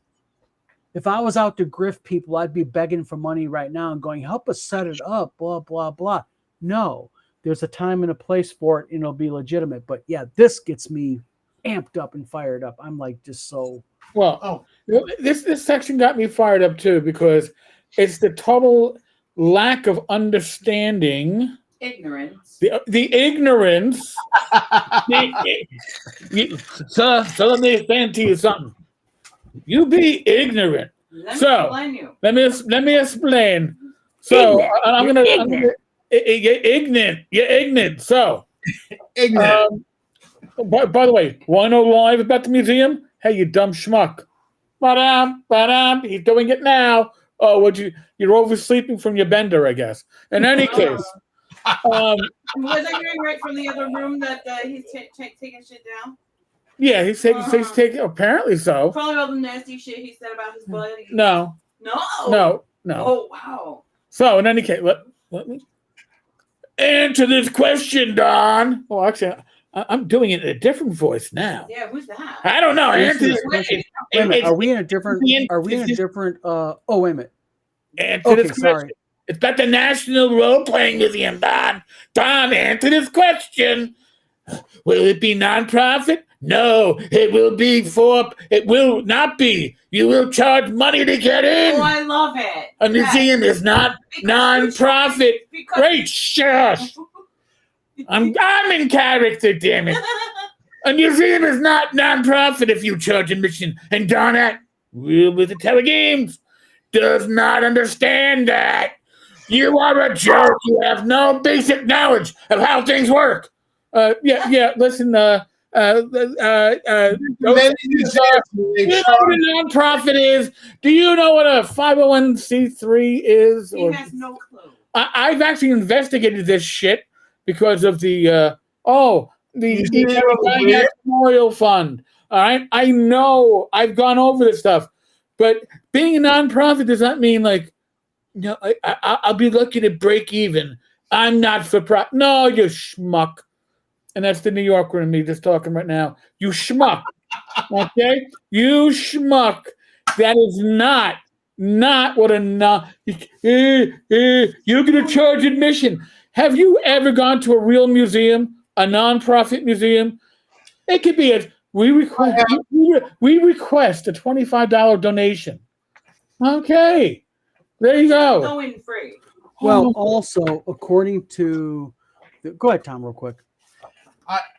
If I was out to grift people, I'd be begging for money right now and going, help us set it up, blah, blah, blah. No, there's a time and a place for it, and it'll be legitimate. But yeah, this gets me amped up and fired up. I'm like just so. Well, this section got me fired up too, because it's the total lack of understanding. Ignorance. The ignorance. So let me explain to you something. You be ignorant. Let me explain. So I'm gonna ignorant. You're ignorant. So ignorant. By the way, want to know live about the museum? Hey, you dumb schmuck. He's doing it now. Oh, you're oversleeping from your bender, I guess. In any case. Was I hearing right from the other room that he's taking shit down? Yeah, he's taking. Apparently so. Probably all the nasty shit he said about his buddy. No. Oh wow. So in any case, let me answer this question, Don. Well, actually, I'm doing it in a different voice now. Yeah, who's that? I don't know. Answer this question. Wait a minute. Are we in a different? Wait a minute. Answer this question. It's about the National Role-Playing Museum, Don. Don, answer this question. Will it be nonprofit? No, it will be it will not be. You will charge money to get in. Oh, I love it. A museum is not nonprofit. Great, shush. I'm in character, damn it. A museum is not nonprofit if you charge admission. And Don at with the Telegames does not understand that. You are a jerk. You have no basic knowledge of how things work. Listen, you know what a nonprofit is? Do you know what a 501c3 is? He has no clue. I've actually investigated this shit because of the Memorial Fund. All right, I know I've gone over this stuff, but being a nonprofit does not mean like, no, I'll be lucky to break even. I'm not for profit. No, you schmuck. And that's the New Yorker in me just talking right now. You schmuck. Okay? You schmuck. That is not what a you're going to charge admission. Have you ever gone to a real museum, a nonprofit museum? It could be we request a $25 donation. Okay, there you go. Go in free. Well, also, according to go ahead, Tom, real quick.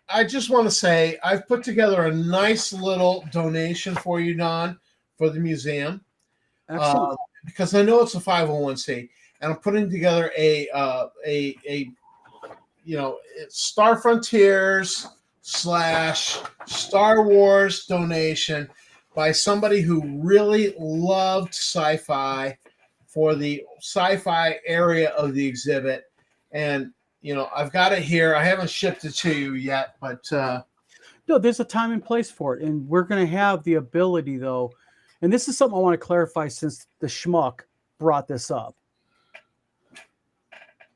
I just want to say I've put together a nice little donation for you, Don, for the museum. Excellent. Because I know it's a 501c, and I'm putting together a Star Frontiers / Star Wars donation by somebody who really loved sci-fi for the sci-fi area of the exhibit. And I've got it here. I haven't shipped it to you yet, but no, there's a time and place for it, and we're going to have the ability, though. And this is something I want to clarify since the schmuck brought this up.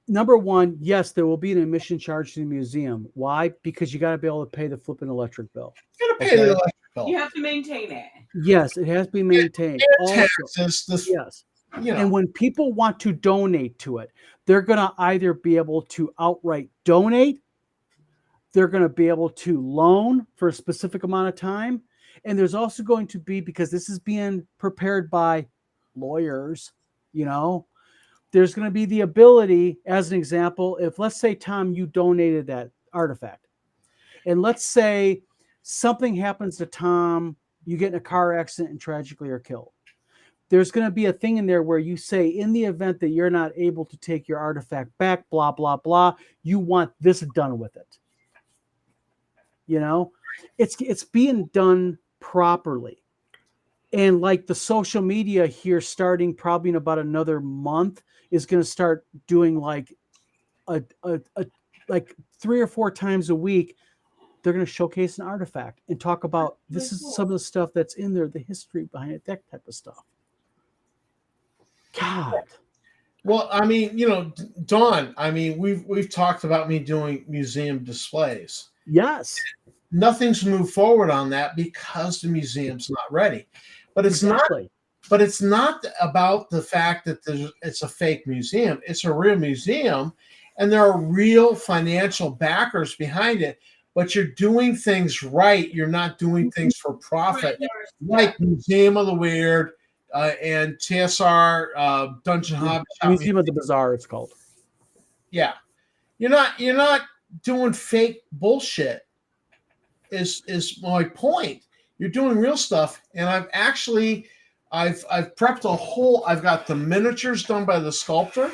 Number one, yes, there will be an admission charge to the museum. Why? Because you got to be able to pay the flipping electric bill. you got to pay the electric bill. You have to maintain it. Yes, it has to be maintained. Taxes, Yes. And when people want to donate to it, they're going to either be able to outright donate, they're going to be able to loan for a specific amount of time, and there's also going to be, because this is being prepared by lawyers, there's going to be the ability, as an example, if let's say, Tom, you donated that artifact, and let's say something happens to Tom, you get in a car accident and tragically are killed. There's going to be a thing in there where you say, in the event that you're not able to take your artifact back, blah, blah, blah, you want this done with it. It's being done properly. And like the social media here, starting probably in about another month, is going to start doing like like 3 or 4 times a week. They're going to showcase an artifact and talk about this is some of the stuff that's in there, the history behind it, that type of stuff. God. Well, I mean, Dawn, I mean, we've talked about me doing museum displays. Yes. Nothing's moved forward on that because the museum's not ready. But it's not about the fact that it's a fake museum. It's a real museum, and there are real financial backers behind it. But you're doing things right. You're not doing things for profit, like Museum of the Weird and TSR Dungeon Hobby. Museum of the Bizarre, it's called. Yeah, you're not doing fake bullshit. Is my point. You're doing real stuff, and I've prepped a whole. I've got the miniatures done by the sculptor,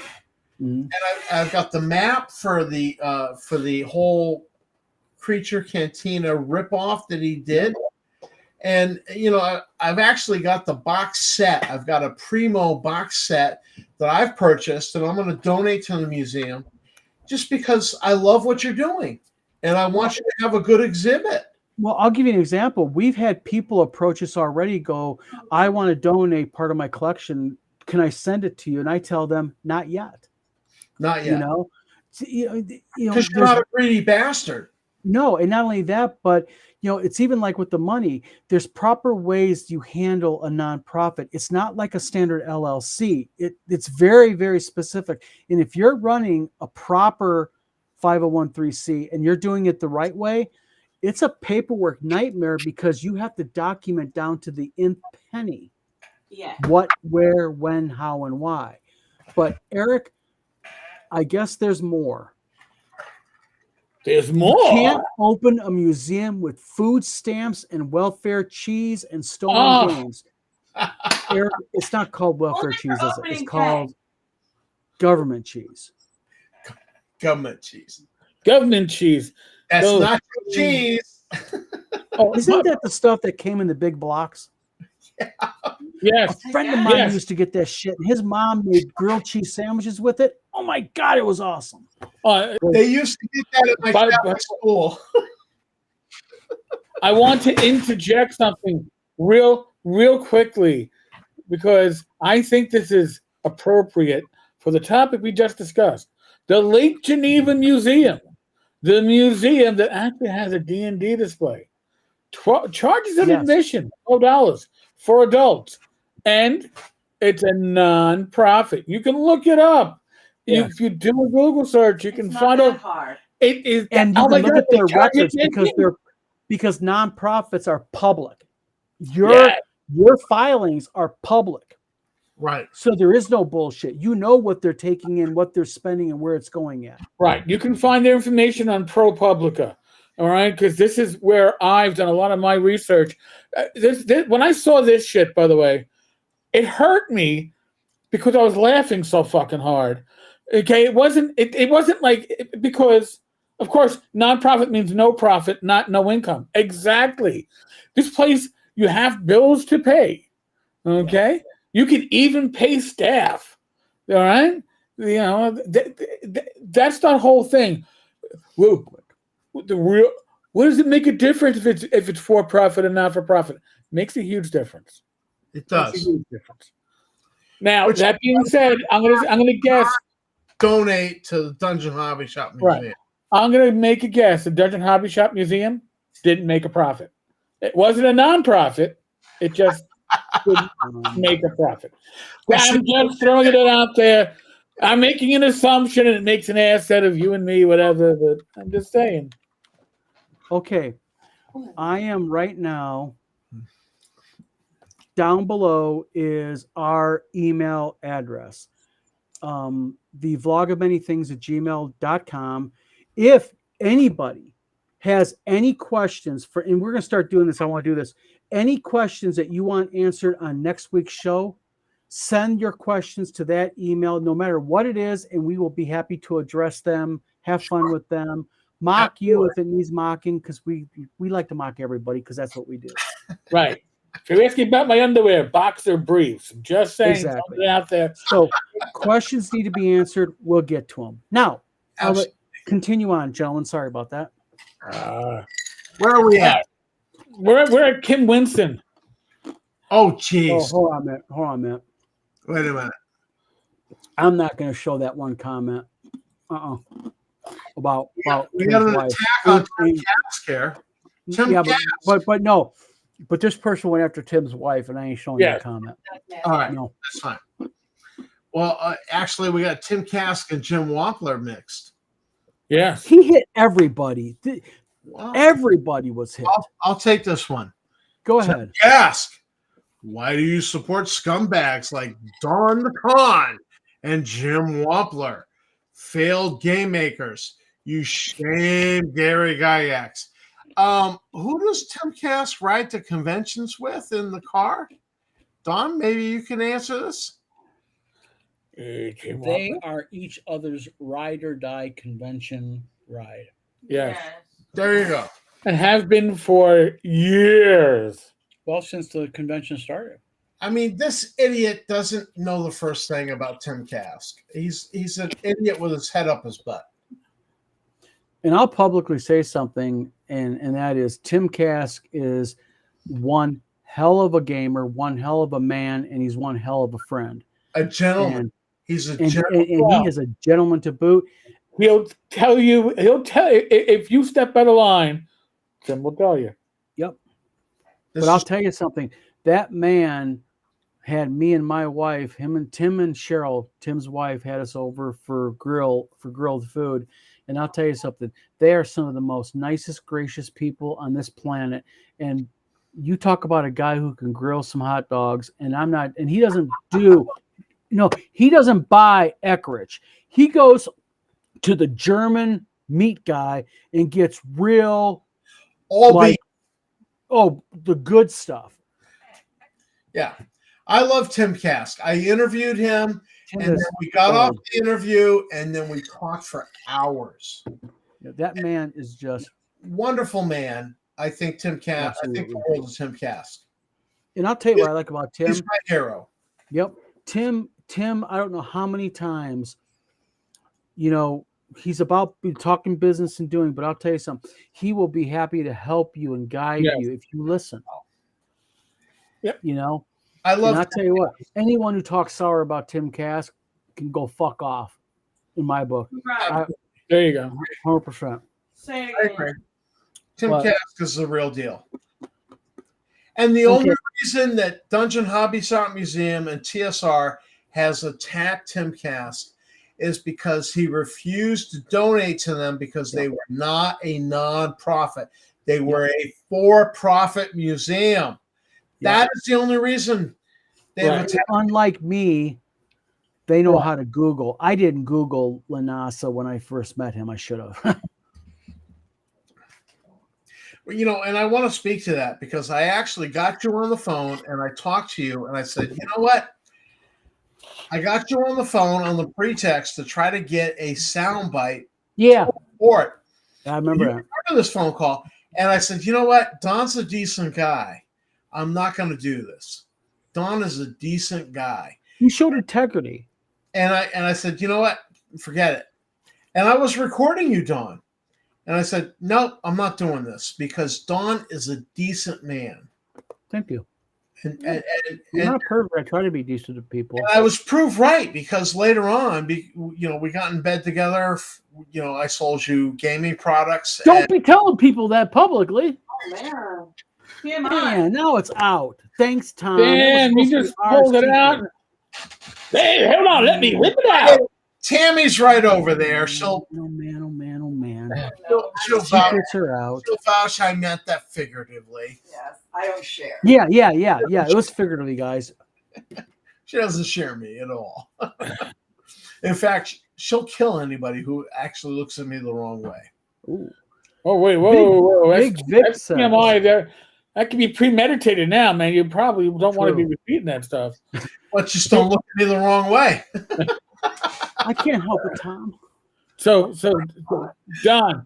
and I've got the map for the whole Creature Cantina ripoff that he did, and I've actually got the box set. I've got a primo box set that I've purchased, and I'm going to donate to the museum, just because I love what you're doing, and I want you to have a good exhibit. Well, I'll give you an example. We've had people approach us already, go, I want to donate part of my collection. Can I send it to you? And I tell them, not yet. Not yet. Because you're not a greedy bastard. No, and not only that, but it's even like with the money. There's proper ways you handle a nonprofit. It's not like a standard LLC. It's very, very specific. And if you're running a proper 501(c) and you're doing it the right way, it's a paperwork nightmare because you have to document down to the nth penny. Yeah. What, where, when, how, and why. But Eric, I guess there's more. There's more. You can't open a museum with food stamps and welfare cheese and stolen games. Eric, it's not called welfare cheese, is it? It's called government cheese. Government cheese. Government cheese. That's not cheese. Isn't that the stuff that came in the big blocks? Yeah. Yes. A friend of mine used to get that shit, and his mom made grilled cheese sandwiches with it. Oh my God, it was awesome. They used to get that at my Catholic school. I want to interject something real quickly because I think this is appropriate for the topic we just discussed. The Lake Geneva Museum, the museum that actually has a D&D display, charges an admission, $12 for adults, and it's a non-profit. You can look it up. Yeah. If you do a Google search, you can It's not find that out. hard. It is, And you oh my can look God, at their they target records their because nonprofits are public. Yeah. Your filings are public. Right. So there is no bullshit. You know what they're taking in, what they're spending, and where it's going at. Right. You can find their information on ProPublica. All right. Because this is where I've done a lot of my research. When I saw this shit, by the way, it hurt me because I was laughing so fucking hard. Okay. It wasn't like, because, of course, nonprofit means no profit, not no income. Exactly. This place, you have bills to pay. Okay. You can even pay staff. All right. You know, that's the whole thing. Well, what does it make a difference if it's for profit and not for profit? Makes a huge difference. It Makes a does. huge difference. Now, Which- that being said, I'm gonna guess. Donate to the Dungeon Hobby Shop Museum. Right. I'm gonna make a guess. The Dungeon Hobby Shop Museum didn't make a profit. It wasn't a nonprofit. It just didn't make a profit. I'm just throwing it out there. I'm making an assumption, and it makes an ass out of you and me, whatever. But I'm just saying. Okay. I am right now. Down below is our email address. The vlog of many things at gmail.com. If anybody has any questions and we're going to start doing this, I want to do this. Any questions that you want answered on next week's show, send your questions to that email, no matter what it is, and we will be happy to address them, have fun with them, mock you if it needs mocking, because we like to mock everybody because that's what we do. Right. If you're asking about my underwear, boxer briefs, I'm just saying, Exactly. something out there. So questions need to be answered. We'll get to them. Now, Absolutely. continue on, gentlemen. Sorry about that. Where are we at? We're at Kim Winston. Oh, Oh, jeez. hold on a minute. Wait a minute. I'm not going to show that one comment. About We got Tim's an wife. attack on Tim Cask here. Tim Yeah, Cask. but no. But this person went after Tim's wife, and I ain't showing that comment. All right, No. that's fine. Well, actually, we got Tim Cask and Jim Wampler mixed. Yes. He hit everybody. Well, Everybody was hit. I'll take this one. Go Tim ahead. Cask, why do you support scumbags like Don the Con and Jim Wampler? Failed game makers. You shame Gary Gygax. Who does Tim Cask ride to conventions with in the car? Don, maybe you can answer this. They are each other's ride or die convention ride. Yes. There you go. And have been for years. Well, since the convention started. I mean, this idiot doesn't know the first thing about Tim Cask. He's an idiot with his head up his butt. And I'll publicly say something, and that is Tim Cask is one hell of a gamer, one hell of a man, and he's one hell of a friend. A gentleman. And, He's a and gentleman. he is a gentleman to boot. He'll tell if you step out of line, Tim will tell you. Yep. This But I'll is- tell you something. That man had me and my wife, Tim and Cheryl, Tim's wife, had us over for grilled food. And I'll tell you something. They are some of the most nicest, gracious people on this planet. And you talk about a guy who can grill some hot dogs, and he doesn't he doesn't buy Eckrich. He goes to the German meat guy and gets real, all the good stuff. Yeah. I love Tim Cask. I interviewed him, Tim and is then we got off gold. the interview, and then we talked for hours. That man is just. Wonderful man. I think Tim Cask. I think the Absolutely. world is Tim Cask. And I'll tell you what I like about Tim. He's my hero. Yep. Tim, I don't know how many times, he's about talking business and doing, but I'll tell you something. He will be happy to help you and guide you if you listen. Yep. I love And I'll tell you what, anyone who talks sour about Tim Cask can go fuck off in my book. Right. There you go. 100%. Say I it agree. again. Tim But- Cask is the real deal. And the only reason that Dungeon Hobby Shop Museum and TSR has attacked Tim Cask is because he refused to donate to them because they were not a nonprofit. They were a for-profit museum. That is the only reason they've Right. attacked. Unlike me, they know how to Google. I didn't Google Lanasa when I first met him. I should have. You know, and I want to speak to that because I actually got you on the phone and I talked to you and I said, you know what? I got you on the phone on the pretext to try to get a soundbite Yeah, for it. I remember You that. remember this phone call, and I said, you know what? Don's a decent guy. I'm not going to do this. Don is a decent guy. You showed integrity. And I said, you know what? Forget it. And I was recording you, Don. And I said, nope, I'm not doing this because Don is a decent man. Thank you. And I'm not perfect. I try to be decent to people. I was proved right because later on, you know, we got in bed together. You know, I sold you gaming products. Don't be telling people that publicly. Oh, man. TMI. Man, now it's out. Thanks, Tom. Damn, you just pulled it out. Hey, hold on, let me whip it out. Tammy's right over there. She'll Oh man, oh man, oh man. she'll vouch, Secrets are out. she'll vouch I meant that figuratively. Yes, I don't share. Yeah. It was figuratively, guys. She doesn't share me at all. In fact, she'll kill anybody who actually looks at me the wrong way. Ooh. Oh, wait, whoa. Big Vic That's says. TMI there. That could be premeditated now, man. You probably don't want to be repeating that stuff. But just don't look at me the wrong way. I can't help it, Tom. So Don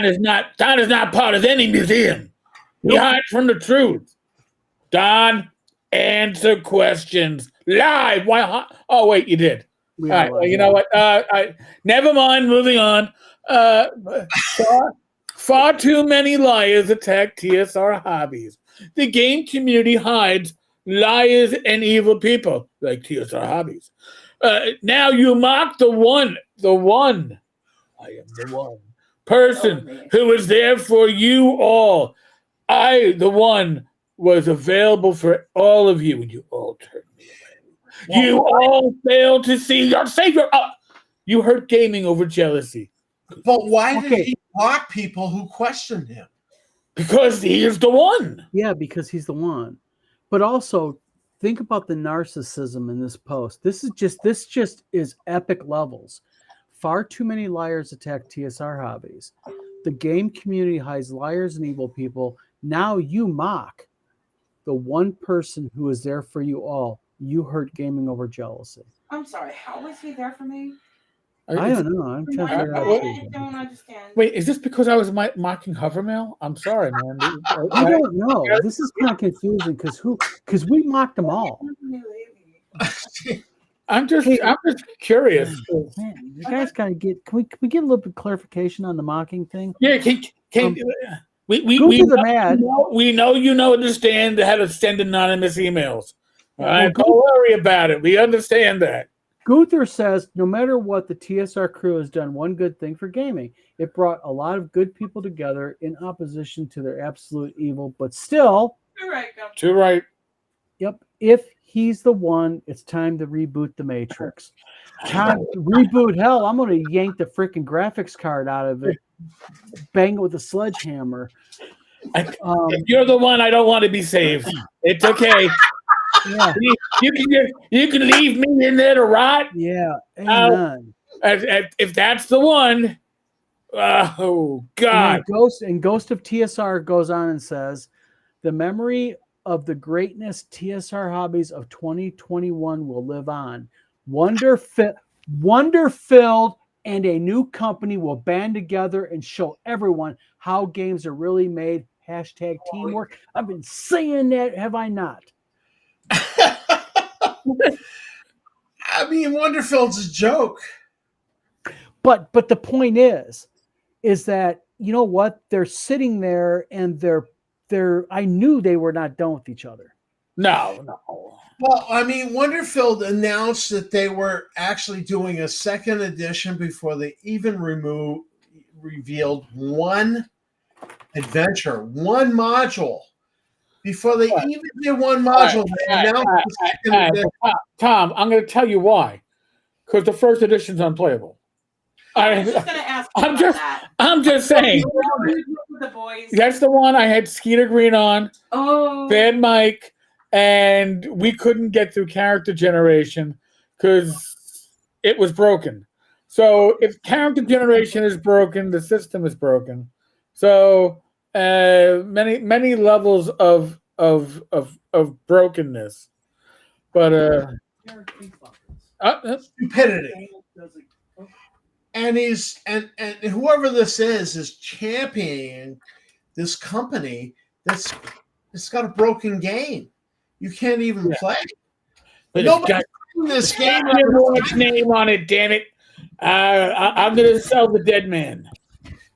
is not part of any museum. He hides from the truth. Don, answer questions live. Why? Oh wait, you did. All right. Well, you know what? Never mind. Moving on. Far too many liars attack TSR hobbies. The game community hides liars and evil people like TSR hobbies. Now you mock the one. I am the one person who is there for you all. I, the one, was available for all of you, and you all turned me away. You all failed to see your savior. You hurt gaming over jealousy. But why did he mock people who questioned him? Because he is the one. Yeah, because he's the one. But also, think about the narcissism in this post. This just is epic levels. Far too many liars attack TSR hobbies. The game community hides liars and evil people. Now you mock the one person who is there for you all. You hurt gaming over jealousy. I'm sorry. How was he there for me? I don't know. I'm trying to figure out. I don't understand. Wait, is this because I was mocking Hovermail? I'm sorry, man. I don't know. This is kind of confusing because we mocked them all. I'm just curious. Man, you guys gotta get. Can we get a little bit of clarification on the mocking thing? Yeah, we know you understand how to send anonymous emails. All right, don't worry about it. We understand that. Gunther says, no matter what, the TSR crew has done one good thing for gaming. It brought a lot of good people together in opposition to their absolute evil, but still. You're right, Gump. Too right. Yep. If he's the one, it's time to reboot the Matrix. Time to reboot hell. I'm going to yank the freaking graphics card out of it, bang it with a sledgehammer. If you're the one, I don't want to be saved. It's okay. Yeah. You can leave me in there to rot. Yeah. Amen. If that's the one, oh God. And Ghost of TSR goes on and says, the memory of the greatness TSR hobbies of 2021 will live on. Wonder-filled, and a new company will band together and show everyone how games are really made. Hashtag teamwork. I've been saying that, have I not? I mean, Wonderfield's a joke. But the point is that, you know what? They're sitting there and they're I knew they were not done with each other. No. Well, I mean, Wonderfield announced that they were actually doing a second edition before they even revealed one adventure, one module. Before they even did one module, they announced the second edition. Tom, I'm going to tell you why. because the first edition's unplayable. I was just gonna ask you I'm about just- that. I'm just saying. With the boys. That's the one I had Skeeter Green on, Oh. Bad Mike, and we couldn't get through character generation because it was broken. So if character generation is broken, the system is broken. So many levels of brokenness. But Stupidity. And and whoever this is championing this company it's got a broken game. You can't even play. but Nobody's playing this game. What's name on it? Damn it! I'm gonna sell the dead man.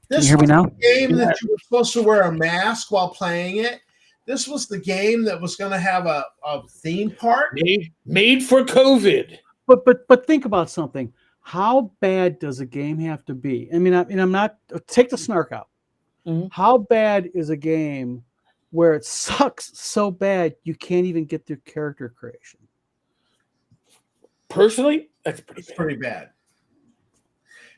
This hear me was now? the game that you were supposed to wear a mask while playing it. This was the game that was going to have a theme park. Made for COVID. But think about something. How bad does a game have to be? I mean, I'm not take the snark out. Mhm. How bad is a game where it sucks so bad you can't even get through character creation? Personally, that's It's pretty bad.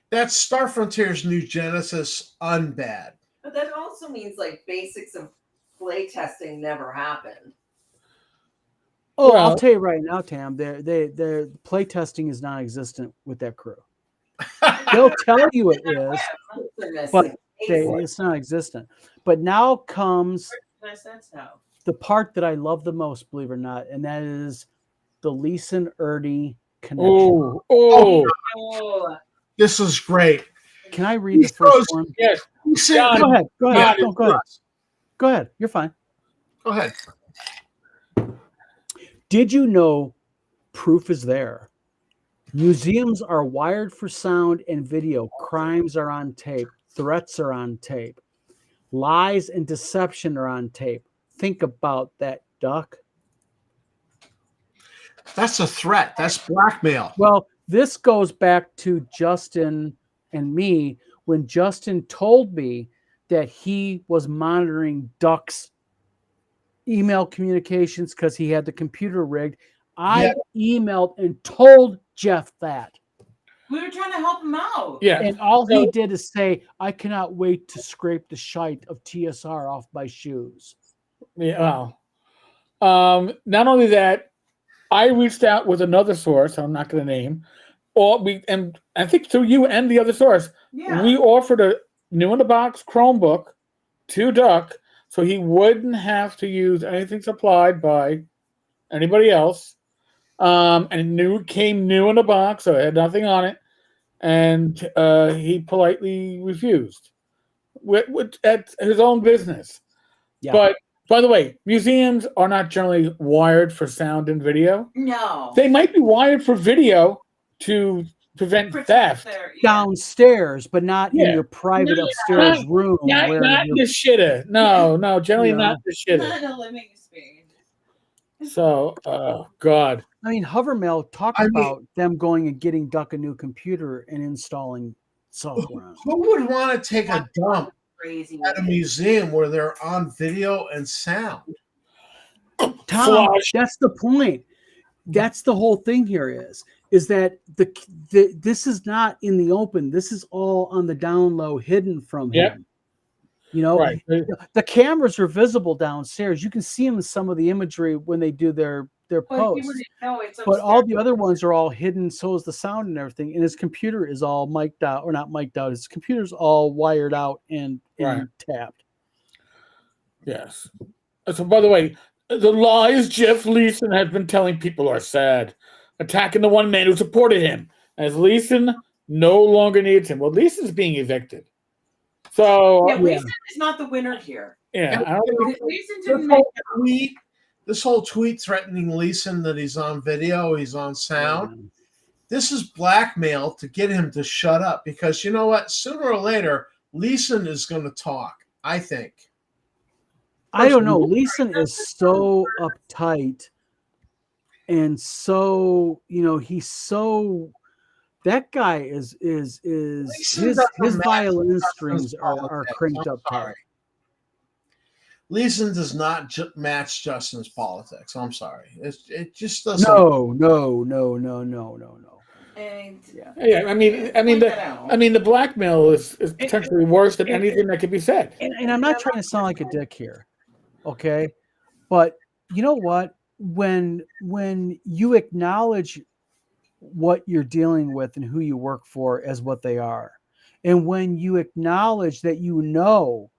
That's Star Frontier's New Genesis unbad. But that also means like basics of play testing never happened. Oh, Well- I'll tell you right now, Tam. Their play testing is non-existent with that crew. They'll tell you it is, They're missing but basics. it's non-existent. But now comes I said so. the part that I love the most, believe it or not, and that is the Leeson Ernie connection. Oh. This is great. Can I read the He first throws- one? Yes. John, Go ahead. Go ahead. Yeah, No, go ahead. Go ahead. You're fine. Go ahead. Did you know proof is there? Museums are wired for sound and video. Crimes are on tape. Threats are on tape. Lies and deception are on tape. Think about that, Duck. That's a threat. That's blackmail. Well, this goes back to Justin and me when Justin told me that he was monitoring Duck's email communications because he had the computer rigged. I emailed and told Jeff that. We were trying to help him out. Yeah. And all he did is say, I cannot wait to scrape the shite of TSR off my shoes. Yeah. Well, not only that, I reached out with another source. I'm not going to name. And I think through you and the other source, Yeah. we offered a new in the box Chromebook to Duck, so he wouldn't have to use anything supplied by anybody else. And came new in the box, so it had nothing on it, and he politely refused. At his own business. Yeah. But by the way, museums are not generally wired for sound and video. No. They might be wired for video to prevent theft. Downstairs, but not in Yeah. your private No, upstairs room. Not where in you're- the shitter. No, generally Yeah. not the shitter. Not in a living space. So, oh God. I mean, Hovermail talked I mean- about them going and getting Duck a new computer and installing software on it. Who would want to take a dump Crazy. at a museum where they're on video and sound? Tom, Flush. that's the point. That's the whole thing here is that this is not in the open. This is all on the down low, hidden from Yep. him. You know, Right. the cameras are visible downstairs. You can see them in some of the imagery when they do their But he posts. wouldn't know it's But all upstairs. the other ones are all hidden. So is the sound and everything. And his computer is all mic'd out, or not mic'd out. His computer's all wired out and Right. tapped. Yes. So, by the way, the lies Jeff Leeson has been telling people are sad. Attacking the one man who supported him, as Leeson no longer needs him. Well, Leeson's being evicted. So, Yeah, yeah, Leeson is not the winner here. I don't Leeson This didn't make whole tweet threatening Leeson that he's on video, he's on sound. Yeah. This is blackmail to get him to shut up because you know what? Sooner or later, Leeson is going to talk, I think. I don't know. Leeson is so uptight and so, he's so that guy is Leeson his doesn't match violin Justin's strings are politics. cranked I'm up sorry. tight. Leeson does not match Justin's politics. I'm sorry. It just doesn't. No. And Yeah, I mean, point that out. the blackmail is potentially worse than anything that could be said. And I'm not trying to sound like a dick here, okay? But you know what? When you acknowledge what you're dealing with and who you work for as what they are, and when you acknowledge that you know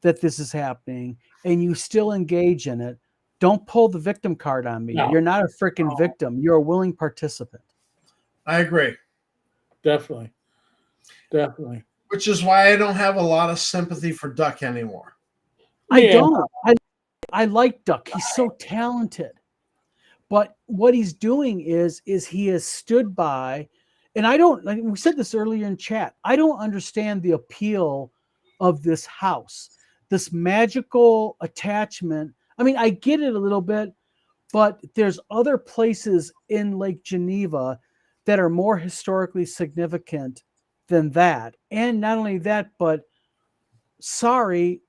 that this is happening and you still engage in it, don't pull the victim card on me. No. You're not a freaking victim. You're a willing participant. I agree. Definitely. Which is why I don't have a lot of sympathy for Duck anymore. I Yeah. don't. I like Duck. He's so talented. But what he's doing is he has stood by, and I don't, like we said this earlier in chat, I don't understand the appeal of this house, this magical attachment. I mean, I get it a little bit, but there's other places in Lake Geneva that are more historically significant than that. And not only that, but sorry,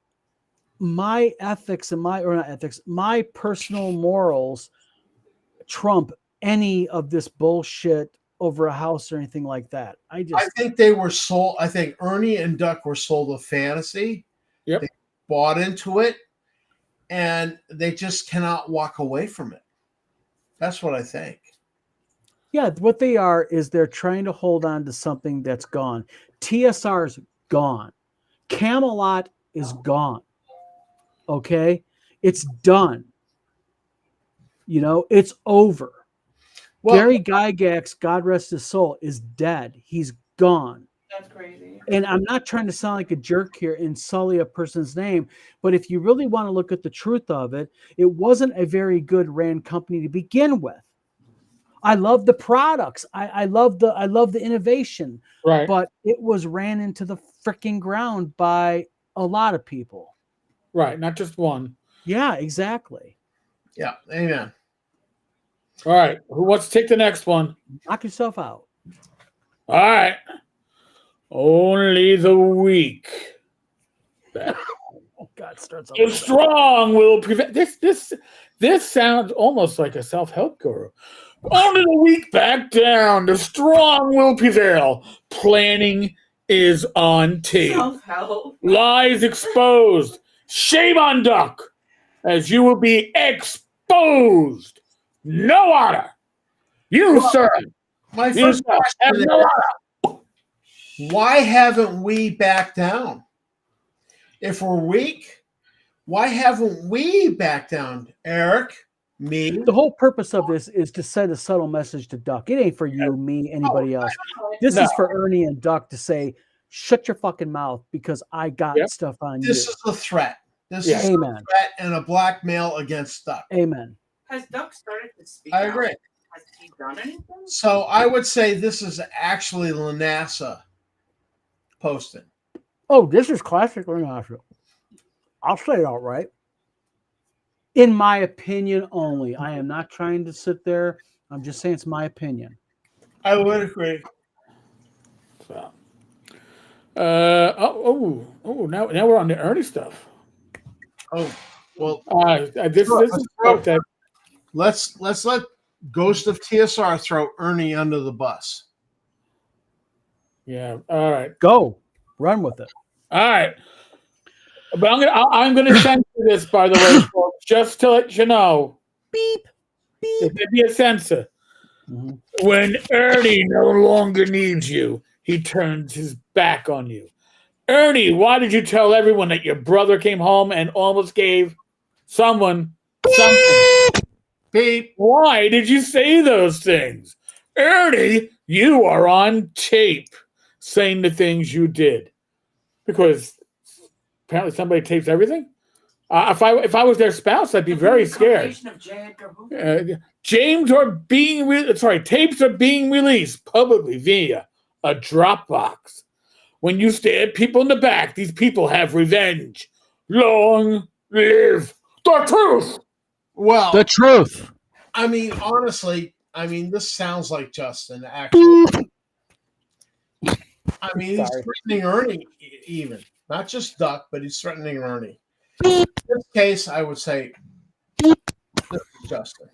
my ethics and my personal morals trump any of this bullshit over a house or anything like that. I think they were sold. I think Ernie and Duck were sold a fantasy. Yep. They bought into it, and they just cannot walk away from it. That's what I think. Yeah, what they are is they're trying to hold on to something that's gone. TSR's gone. Camelot is gone. Okay? It's done. You know, it's over. Well, Gary Gygax, God rest his soul, is dead. He's gone. That's crazy. And I'm not trying to sound like a jerk here and sully a person's name, but if you really want to look at the truth of it, it wasn't a very good ran company to begin with. I love the products. I love the innovation. Right. But it was ran into the freaking ground by a lot of people. Right. Not just one. Yeah, exactly. yeah, amen. All right. Who wants to take the next one? Knock yourself out. All right. Only the weak. Oh God, starts The strong will prevent this sounds almost like a self-help guru. Only the weak back down. The strong will prevail. Planning is on tape. Self-help. Lies exposed. Shame on Duck, as you will be exposed. No honor. You, sir. My You, first sir, have question no is, honor. why haven't we backed down? If we're weak, why haven't we backed down? Eric, me. The whole purpose of this is to send a subtle message to Duck. It ain't for you, me, anybody else. This is for Ernie and Duck to say, shut your fucking mouth because I got stuff on you. This is a threat. This is Amen. a threat and a blackmail against Duck. Amen. Has Duck started to speak? I out? agree. Has he done anything? So I would say this is actually Lanassa posting. Oh, this is classic Renasha. I'll say it outright. In my opinion only. I am not trying to sit there. I'm just saying it's my opinion. I would agree. So, now we're on the Ernie stuff. Oh, well, This is that. let's let Ghost of TSR throw Ernie under the bus. Yeah. All right. Go. Run with it. All right. But I'm gonna censor this, by the way, folks, just to let you know. Beep. There may be a censor. Mm-hmm. When Ernie no longer needs you, he turns his back on you. Ernie, why did you tell everyone that your brother came home and almost gave someone something? Beep. Why did you say those things? Ernie, you are on tape saying the things you did. Because apparently somebody tapes everything. If I was their spouse, I'd be very scared. Tapes are being released publicly via a Dropbox. When you stab people in the back, these people have revenge. Long live the truth. Well, The truth. I mean, honestly, this sounds like Justin, actually. I mean, he's threatening Ernie, even. Not just Duck, but he's threatening Ernie. In this case, I would say this is Justin.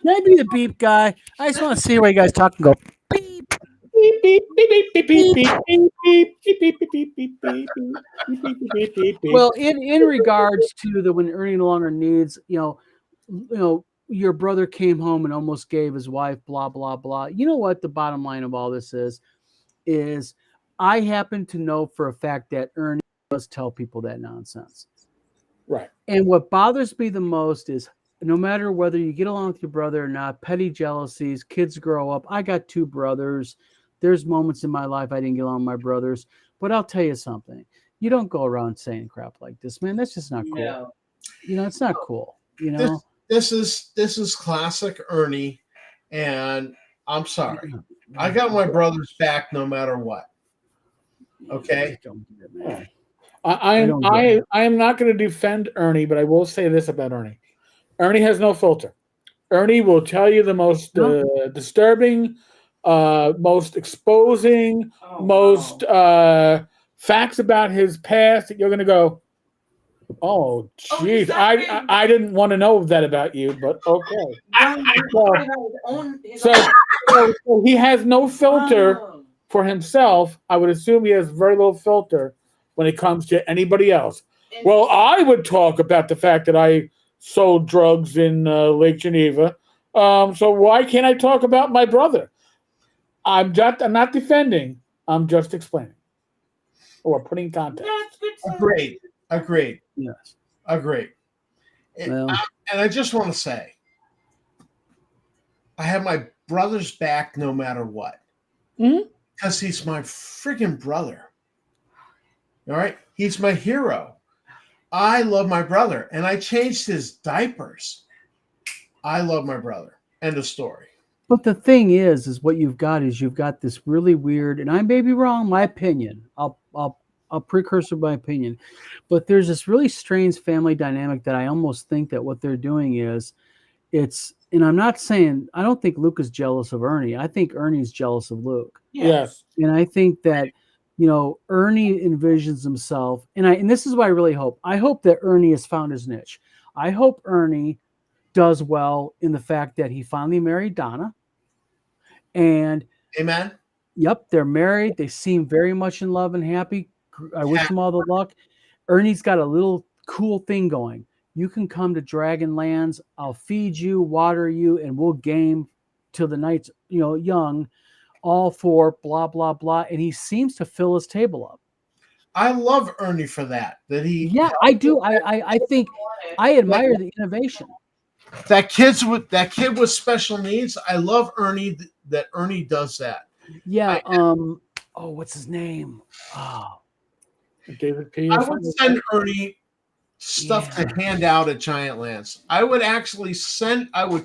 Can I be the beep guy? I just want to see where you guys talk and go beep. Beep, beep, beep, beep, beep, beep, beep, beep, beep, beep, beep, beep, beep, beep, beep, beep, beep, beep, beep, beep. Well, in regards to the when Ernie no longer needs, your brother came home and almost gave his wife, blah blah blah. You know what the bottom line of all this is I happen to know for a fact that Ernie does tell people that nonsense. Right. And what bothers me the most is no matter whether you get along with your brother or not, petty jealousies, kids grow up. I got 2 brothers. There's moments in my life I didn't get along with my brothers. But I'll tell you something. You don't go around saying crap like this, man. That's just not cool. No. It's not cool. You know? This is classic Ernie, and I'm sorry. I got my brother's back no matter what. Okay? Don't do it, man. I am not going to defend Ernie, but I will say this about Ernie. Ernie has no filter. Ernie will tell you the most disturbing, most exposing, Oh, most wow. facts about his past that you're going to go, oh, he's jeez, not I didn't want to know that about you, but okay. Right, he's talking about his own- So he has no filter Oh. for himself. I would assume he has very little filter when it comes to anybody else. And- Well, I would talk about the fact that I sold drugs in Lake Geneva. So why can't I talk about my brother? I'm not defending. I'm just explaining or putting context. Yeah, it's good stuff. Agreed. Yes. Agreed. Well, And I just want to say, I have my brother's back no matter what. Mhm. Because he's my freaking brother. All right? He's my hero. I love my brother, and I changed his diapers. I love my brother. End of story. but the thing is what you've got this really weird, and I may be wrong, my opinion. I'll precursor my opinion, but there's this really strange family dynamic that I almost think that what they're doing is and I'm not saying I don't think Luke is jealous of Ernie. I think Ernie's jealous of Luke. Yes. And I think that, Ernie envisions himself, and this is what I really hope. I hope that Ernie has found his niche. I hope Ernie does well in the fact that he finally married Donna. And Amen. yep, they're married. They seem very much in love and happy. I wish them all the luck. Ernie's got a little cool thing going. You can come to Dragonlands. I'll feed you, water you, and we'll game till the night's young. All for blah blah blah, and he seems to fill his table up. I love Ernie for that. Yeah, I do. I think I admire the innovation. That kid with special needs. I love Ernie that Ernie does that. Yeah. What's his name? Oh, David P. I would send Ernie stuff to hand out at Giant Lands. I would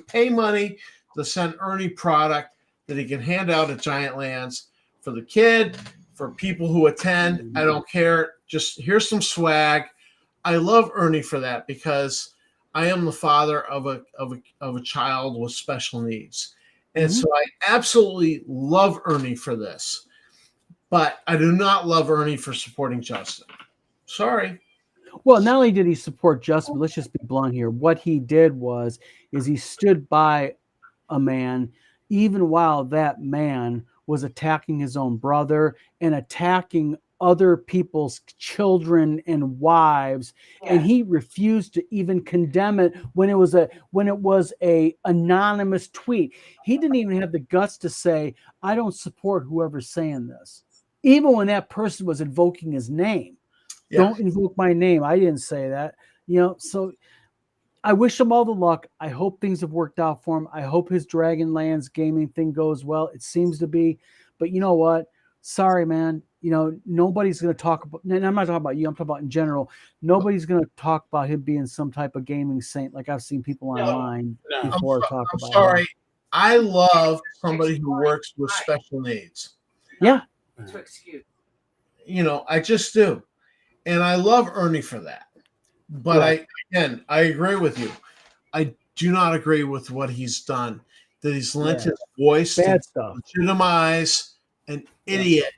pay money to send Ernie product that he can hand out at Giant Lands for the kid, for people who attend. I don't care. Just here's some swag. I love Ernie for that because I am the father of a child with special needs. And so I absolutely love Ernie for this. But I do not love Ernie for supporting Justin. Sorry. Well, not only did he support Justin, but let's just be blunt here. What he did is he stood by a man, even while that man was attacking his own brother and attacking other people's children and wives, and he refused to even condemn it when it was a anonymous tweet. He didn't even have the guts to say, "I don't support whoever's saying this," even when that person was invoking his name. Yeah. Don't invoke my name. I didn't say that. So I wish him all the luck. I hope things have worked out for him. I hope his Dragonlands gaming thing goes well. It seems to be. But you know what? Sorry, man. Nobody's going to talk about, and I'm not talking about you. I'm talking about in general. Nobody's going to talk about him being some type of gaming saint like I've seen people online before talk I'm about sorry. him. I love somebody who works with special needs. Yeah. To excuse. I just do. And I love Ernie for that. But I agree with you. I do not agree with what he's done. That he's lent his voice Bad to stuff. legitimize an idiot.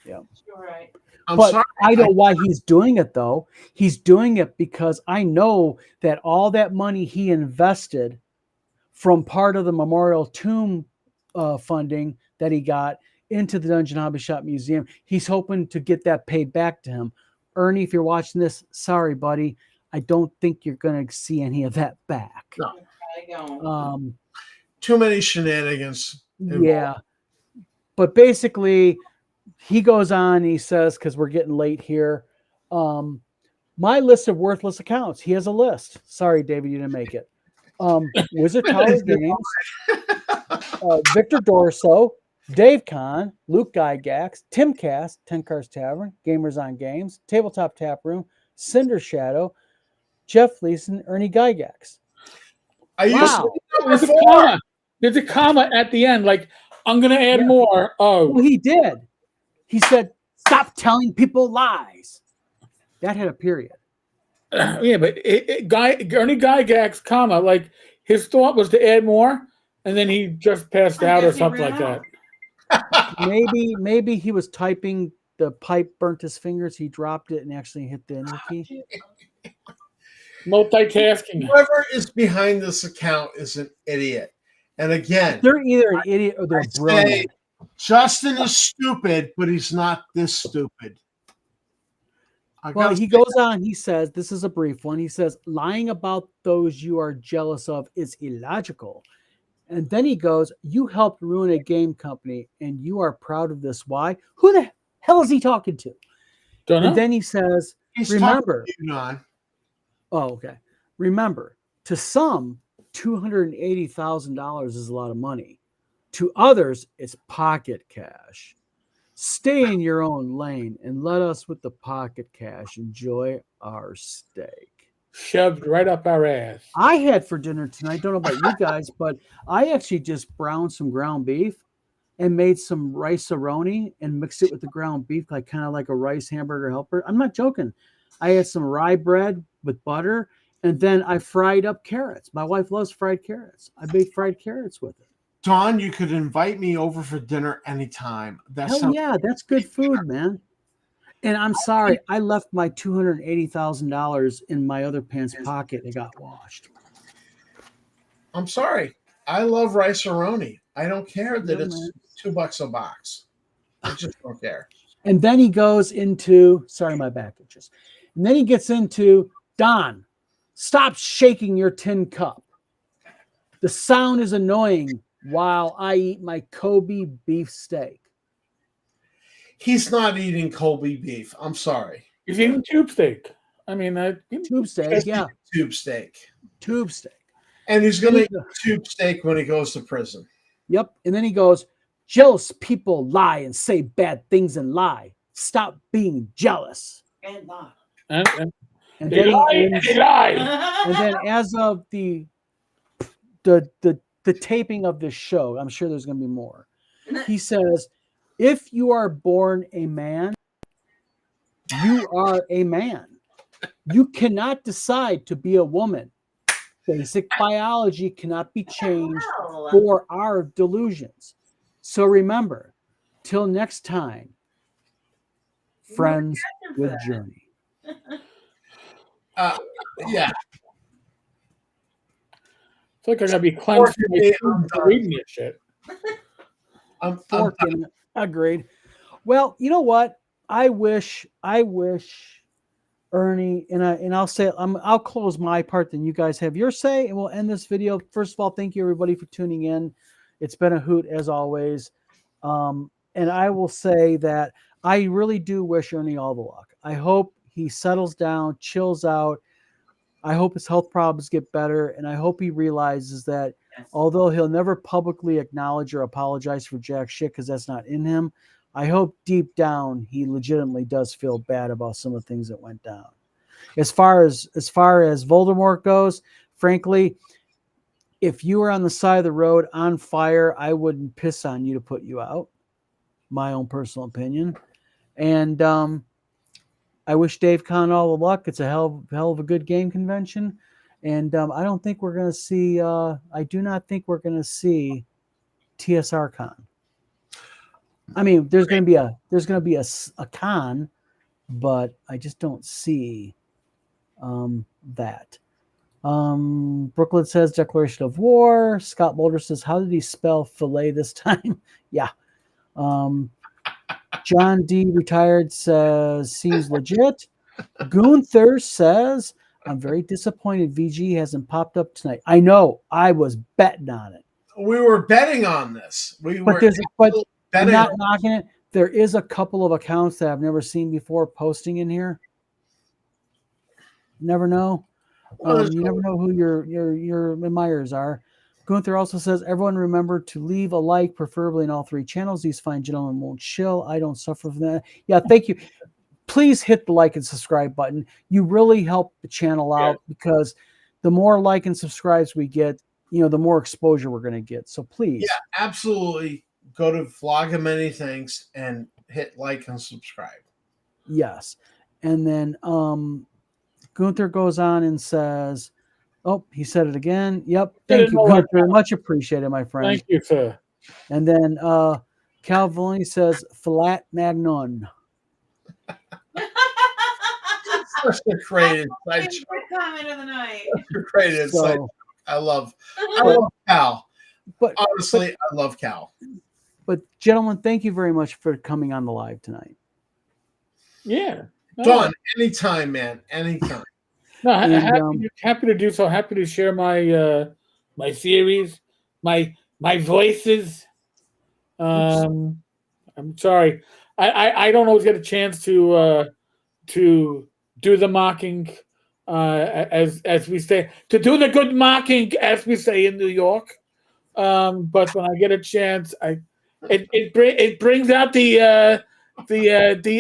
You're right. I'm But sorry. I know why he's doing it, though. He's doing it because I know that all that money he invested from part of the Memorial Tomb funding that he got into the Dungeon Hobby Shop Museum. He's hoping to get that paid back to him. Ernie, if you're watching this, sorry, buddy. I don't think you're going to see any of that back. No. I don't. Too many shenanigans. Yeah. But basically, he goes on, he says, because we're getting late here, my list of worthless accounts. He has a list. Sorry, David, you didn't make it. Wizard Tower Games, Victor Dorso, Dave Kahn, Luke Gygax, Tim Cass, 10 Cars Tavern, Gamers on Games, Tabletop Tap Room, Cinder Shadow, Jeff Leeson, Ernie Gygax. I used to There's a comma. There's a comma at the end. Like, I'm going to add more. Oh. Well, he did. He said, stop telling people lies. That had a period. Yeah, but Ernie Gygax, comma, like his thought was to add more, and then he just passed out or something like that. Maybe he was typing, the pipe burnt his fingers, he dropped it and actually hit the enter key. Multitasking. Whoever is behind this account is an idiot. And again, They're either an idiot or they're brilliant. Justin is stupid, but he's not this stupid. Well, he goes on, he says, this is a brief one. He says, lying about those you are jealous of is illogical. And then he goes, you helped ruin a game company and you are proud of this. Why? Who the hell is he talking to? Don't know. And then he says, remember. Oh, okay. Remember, to some, $280,000 is a lot of money. To others, it's pocket cash. Stay in your own lane and let us with the pocket cash enjoy our steak. Shoved right up our ass. I had for dinner tonight, don't know about you guys, but I actually just browned some ground beef and made some rice-a-roni and mixed it with the ground beef, like kind of like a rice hamburger helper. I'm not joking. I had some rye bread with butter, and then I fried up carrots. My wife loves fried carrots. I made fried carrots with it. Dawn, you could invite me over for dinner anytime. Hell yeah, that's good food, man. And I'm sorry, I left my $280,000 in my other pants pocket. It got washed. I'm sorry. I love rice-a-roni. I don't care that it's $2 a box. I just don't care. And then he goes into, sorry, my back itches. And then he gets into, Don, stop shaking your tin cup. The sound is annoying while I eat my Kobe beef steak. He's not eating Kobe beef. I'm sorry. He's eating tube steak. I mean, tube steak, yeah. Tube steak. Tube steak. And he's going to eat tube steak when he goes to prison. Yep. And then he goes, jealous people lie and say bad things and lie. Stop being jealous. And lie. And they lie. And then as of the taping of this show, I'm sure there's going to be more. He says, if you are born a man, you are a man. You cannot decide to be a woman. Basic biology cannot be changed for our delusions. So remember, till next time, friends with Journey. Yeah. I feel like I'm gonna be cleansed for reading this shit. I'm Agreed. Well, you know what? I wish Ernie and I'll say I'll close my part, then you guys have your say, and we'll end this video. First of all, thank you everybody for tuning in. It's been a hoot as always. And I will say that I really do wish Ernie all the luck. I hope he settles down, chills out. I hope his health problems get better, and I hope he realizes that although he'll never publicly acknowledge or apologize for jack shit because that's not in him, I hope deep down he legitimately does feel bad about some of the things that went down. As far as Voldemort goes, frankly, if you were on the side of the road on fire, I wouldn't piss on you to put you out. My own personal opinion. And I wish Dave Kahn all the luck. It's a hell of a good game convention. And I don't think we're going to see, I do not think we're going to see TSR Con. I mean, there's going to be a con, but I just don't see that. Brooklyn says declaration of war. Scott Mulder says, how did he spell fillet this time? Yeah. John D. retired says, seems legit. Gunther says, I'm very disappointed VG hasn't popped up tonight. I know. I was betting on it. We were betting on this. We But were there's but I'm betting not on knocking it. There is a couple of accounts that I've never seen before posting in here. Never know. You never know who your admirers are. Gunther also says, everyone remember to leave a like, preferably in all 3 channels. These fine gentlemen won't chill. I don't suffer from that. Yeah, thank you. Please hit the like and subscribe button. You really help the channel out because the more like and subscribes we get, the more exposure we're going to get. So please. Yeah, absolutely. Go to Vlog of Many Things and hit like and subscribe. Yes. And then Gunther goes on and says, oh, he said it again. Yep. Thank you, Gunther. Much appreciated, my friend. Thank you, sir. And then Calvoni says, flat magnon. Such a great That's insight. my comment of the night. Great insight. So, I love Cal. but Honestly, I love Cal. But gentlemen, thank you very much for coming on the live tonight. Yeah. Done. Anytime, man. Anytime. No, And, happy to do so. Happy to share my my theories, my voices. I'm sorry, I don't always get a chance to do the mocking, as we say, to do the good mocking, as we say in New York. But when I get a chance, it brings out the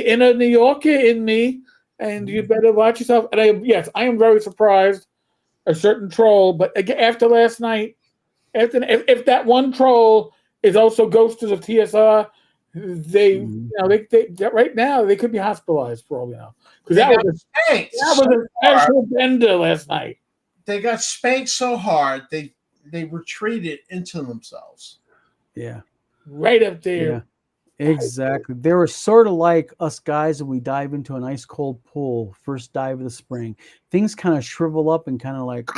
inner New Yorker in me. And you better watch yourself. And I am very surprised. A certain troll, but after last night, if that one troll is also ghosted of TSR, they right now they could be hospitalized for all we know, because that was a special bender last night. They got spanked so hard they retreated into themselves. Yeah, right up there. Yeah. Exactly. They were sort of like us guys when we dive into an ice cold pool, first dive of the spring. Things kind of shrivel up and kind of like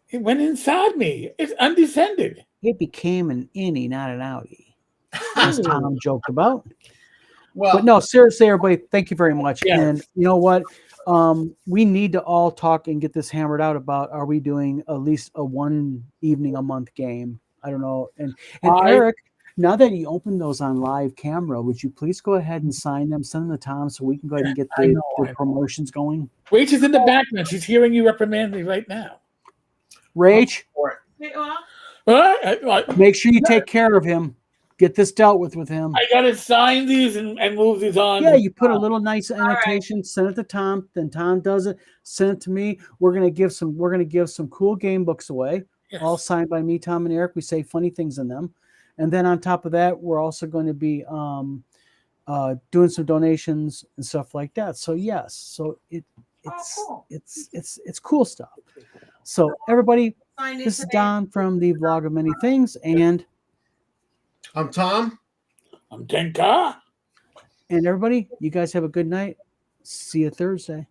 it went inside me. It's undescended. It became an innie, not an outie, as Tom joked about. Well, but no, seriously, everybody, thank you very much. Yeah. And you know what? We need to all talk and get this hammered out about, are we doing at least a 1 evening a month game? I don't know. And Eric, now that you opened those on live camera, would you please go ahead and sign them, send them to Tom so we can go ahead and get the promotions going? Rach is in the back now. She's hearing you reprimand me right now. Rach, Well, make sure you take care of him. Get this dealt with him. I gotta sign these and move these on. Yeah, you put a little nice annotation, send it to Tom, then Tom does it, send it to me. We're gonna give some cool game books away, all signed by me, Tom, and Eric. We say funny things in them. And then on top of that, we're also going to be doing some donations and stuff like that. So yes, so it's cool stuff. So everybody, this is Don from the Vlog of Many Things, and I'm Tom. I'm Tenka. And everybody, you guys have a good night. See you Thursday.